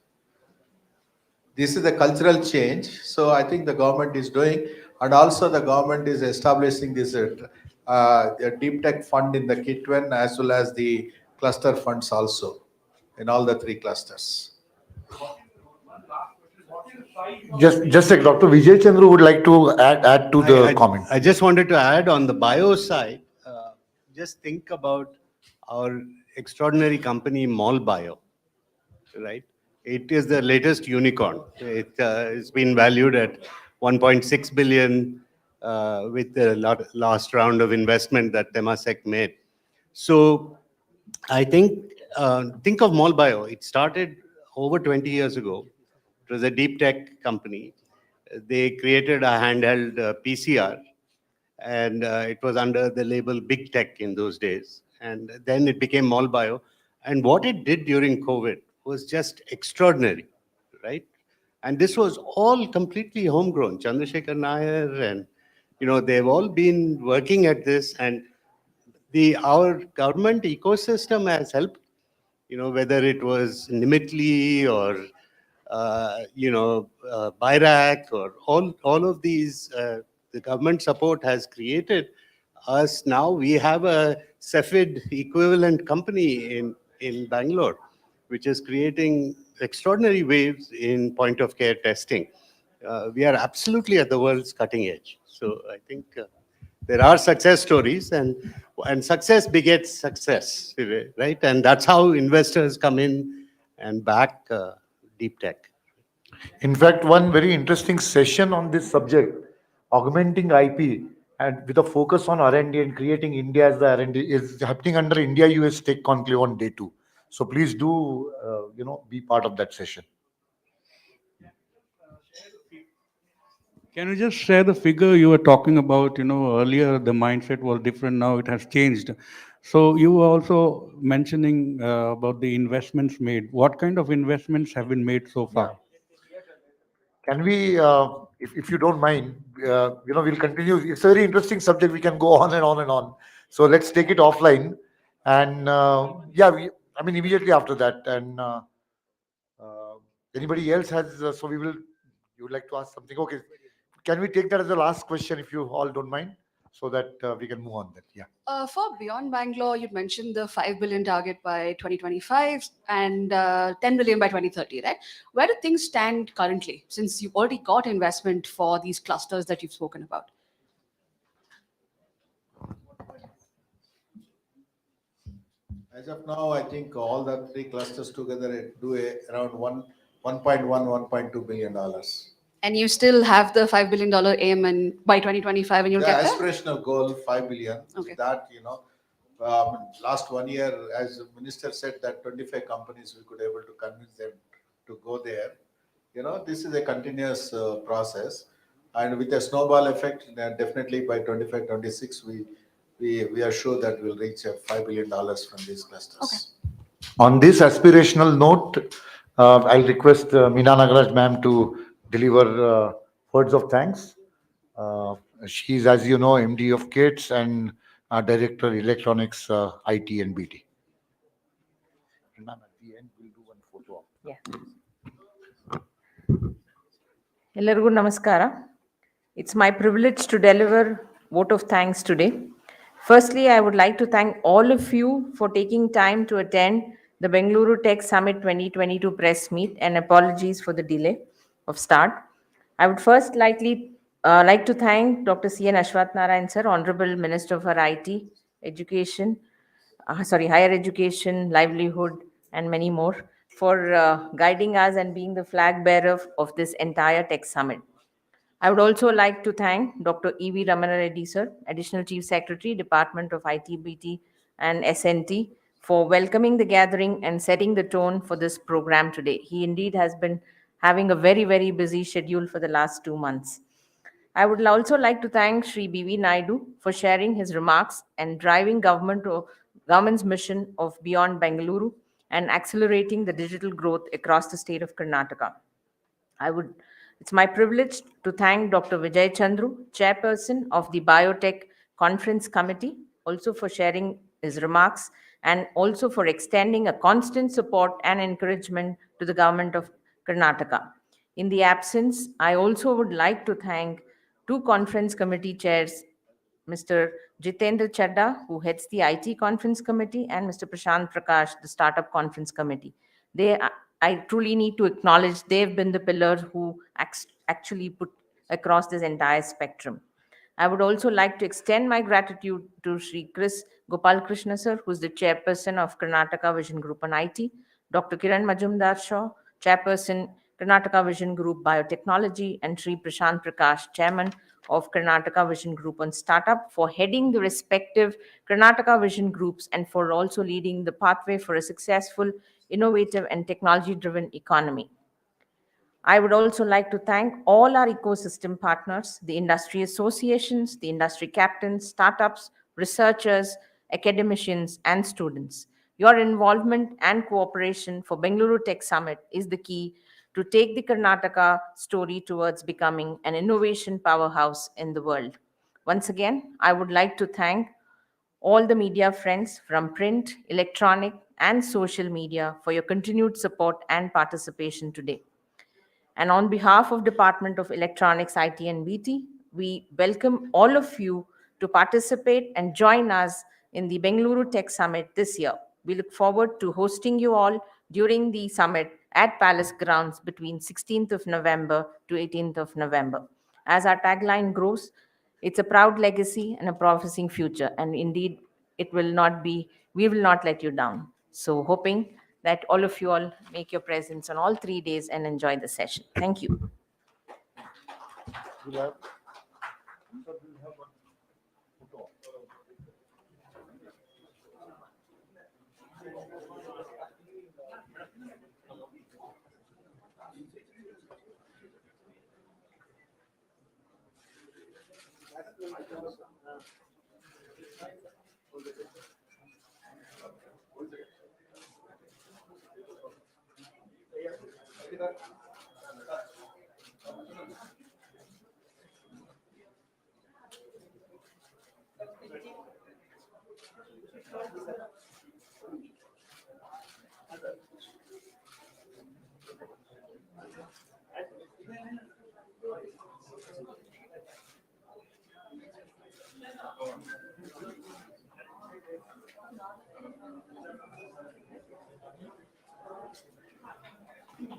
This is a cultural change. So I think the government is doing, and also the government is establishing this a deep tech fund in the Kitwen as well as the cluster funds also in all the three clusters. Just like Dr. Vijay Chandru would like to add to the comment. I just wanted to add on the bio side, just think about our extraordinary company, Mall Bio, right? It is the latest unicorn. It's been valued at 1.6 billion with the last round of investment that Temasek made. So I think of Mall Bio. It started over 20 years ago. It was a deep tech company. They created a handheld PCR, and it was under the label Big Tech in those days. And then it became Mall Bio. And what it did during COVID was just extraordinary, right? And this was all completely homegrown. Chandrasekhar Nair and, they've all been working at this, and our government ecosystem has helped, whether it was Nimitli or BIRAC or all of these, the government support has created us. Now we have a Cepheid equivalent company in Bangalore, which is creating extraordinary waves in point of care testing. We are absolutely at the world's cutting edge. So I think there are success stories, and success begets success, right? And that's how investors come in and back deep tech. In fact, one very interesting session on this subject, augmenting IP, and with a focus on R&D and creating India as the R&D, is happening under India US Tech Conclave on day 2. So please do, be part of that session. Can you just share the figure you were talking about? Earlier the mindset was different, now it has changed. So you were also mentioning about the investments made. What kind of investments have been made so far? Can we, if you don't mind, we'll continue. It's a very interesting subject. We can go on and on and on. So let's take it offline. And immediately after that. And anybody else has, you would like to ask something? Okay. Can we take that as the last question if you all don't mind? So that we can move on that. Yeah. For Beyond Bangalore, you'd mentioned the 5 billion target by 2025 and 10 billion by 2030, right? Where do things stand currently, since you've already got investment for these clusters that you've spoken about? As of now, I think all the three clusters together do around $1.2 billion. And you still have the $5 billion aim and by 2025 and you'll The get there? aspirational goal, 5 billion, Okay. is that, last 1 year, as the minister said, that 25 companies, we could able to convince them to go there. This is a continuous process. And with a snowball effect, definitely by 25, 26, we are sure that we'll reach $5 billion from these clusters. Okay. On this aspirational note, I'll request Meena Nagaraj ma'am to deliver words of thanks. Uh, she's, as you know, MD of KITS and Director Electronics, IT and BT. Ma'am, at the end, we'll do one photo op. ಎಲ್ಲರಿಗೂ ನಮಸ್ಕಾರ. It's my privilege to deliver vote of thanks today. Firstly, I would like to thank all of you for taking time to attend the Bengaluru Tech Summit 2022 press meet, and apologies for the delay of start. I would first like to thank Dr. C. N. Ashwath Narayan sir, Honorable Minister for IT, Education, Higher Education, Livelihood, and many more, for guiding us and being the flag bearer of this entire Tech Summit. I would also like to thank Dr. E.V. Ramana Reddy sir, Additional Chief Secretary, Department of IT, BT, and SNT, for welcoming the gathering and setting the tone for this program today. He indeed has been having a very, very busy schedule for the last 2 months. I would also like to thank Sri B.V. Naidu for sharing his remarks and driving government's mission of Beyond Bengaluru and accelerating the digital growth across the state of Karnataka. It's my privilege to thank Dr. Vijay Chandru, Chairperson of the Biotech Conference Committee, also for sharing his remarks and also for extending a constant support and encouragement to the government of Karnataka. In the absence, I also would like to thank two conference committee chairs, Mr. Jitendra Chadda, who heads the IT Conference Committee, and Mr. Prashant Prakash, the Startup Conference Committee. I truly need to acknowledge they've been the pillars who actually put across this entire spectrum. I would also like to extend my gratitude to Sri Chris Gopal Krishna sir, who's the chairperson of Karnataka Vision Group on IT, Dr. Kiran Majumdar Shaw, chairperson Karnataka Vision Group Biotechnology, and Sri Prashant Prakash, chairman of Karnataka Vision Group on Startup, for heading the respective Karnataka Vision Groups and for also leading the pathway for a successful, innovative, and technology-driven economy. I would also like to thank all our ecosystem partners, the industry associations, the industry captains, startups, researchers, academicians, and students. Your involvement and cooperation for Bengaluru Tech Summit is the key to take the Karnataka story towards becoming an innovation powerhouse in the world. Once again, I would like to thank all the media friends from print, electronic, and social media for your continued support and participation today. And on behalf of Department of Electronics, IT and BT, we welcome all of you to participate and join us in the Bengaluru Tech Summit this year. We look forward to hosting you all during the summit at Palace Grounds between 16th of November to 18th of November. As our tagline grows, it's a proud legacy and a promising future. And indeed, we will not let you down. So hoping that all of you all make your presence on all 3 days and enjoy the session. Thank you.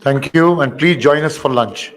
Thank you, and please join us for lunch.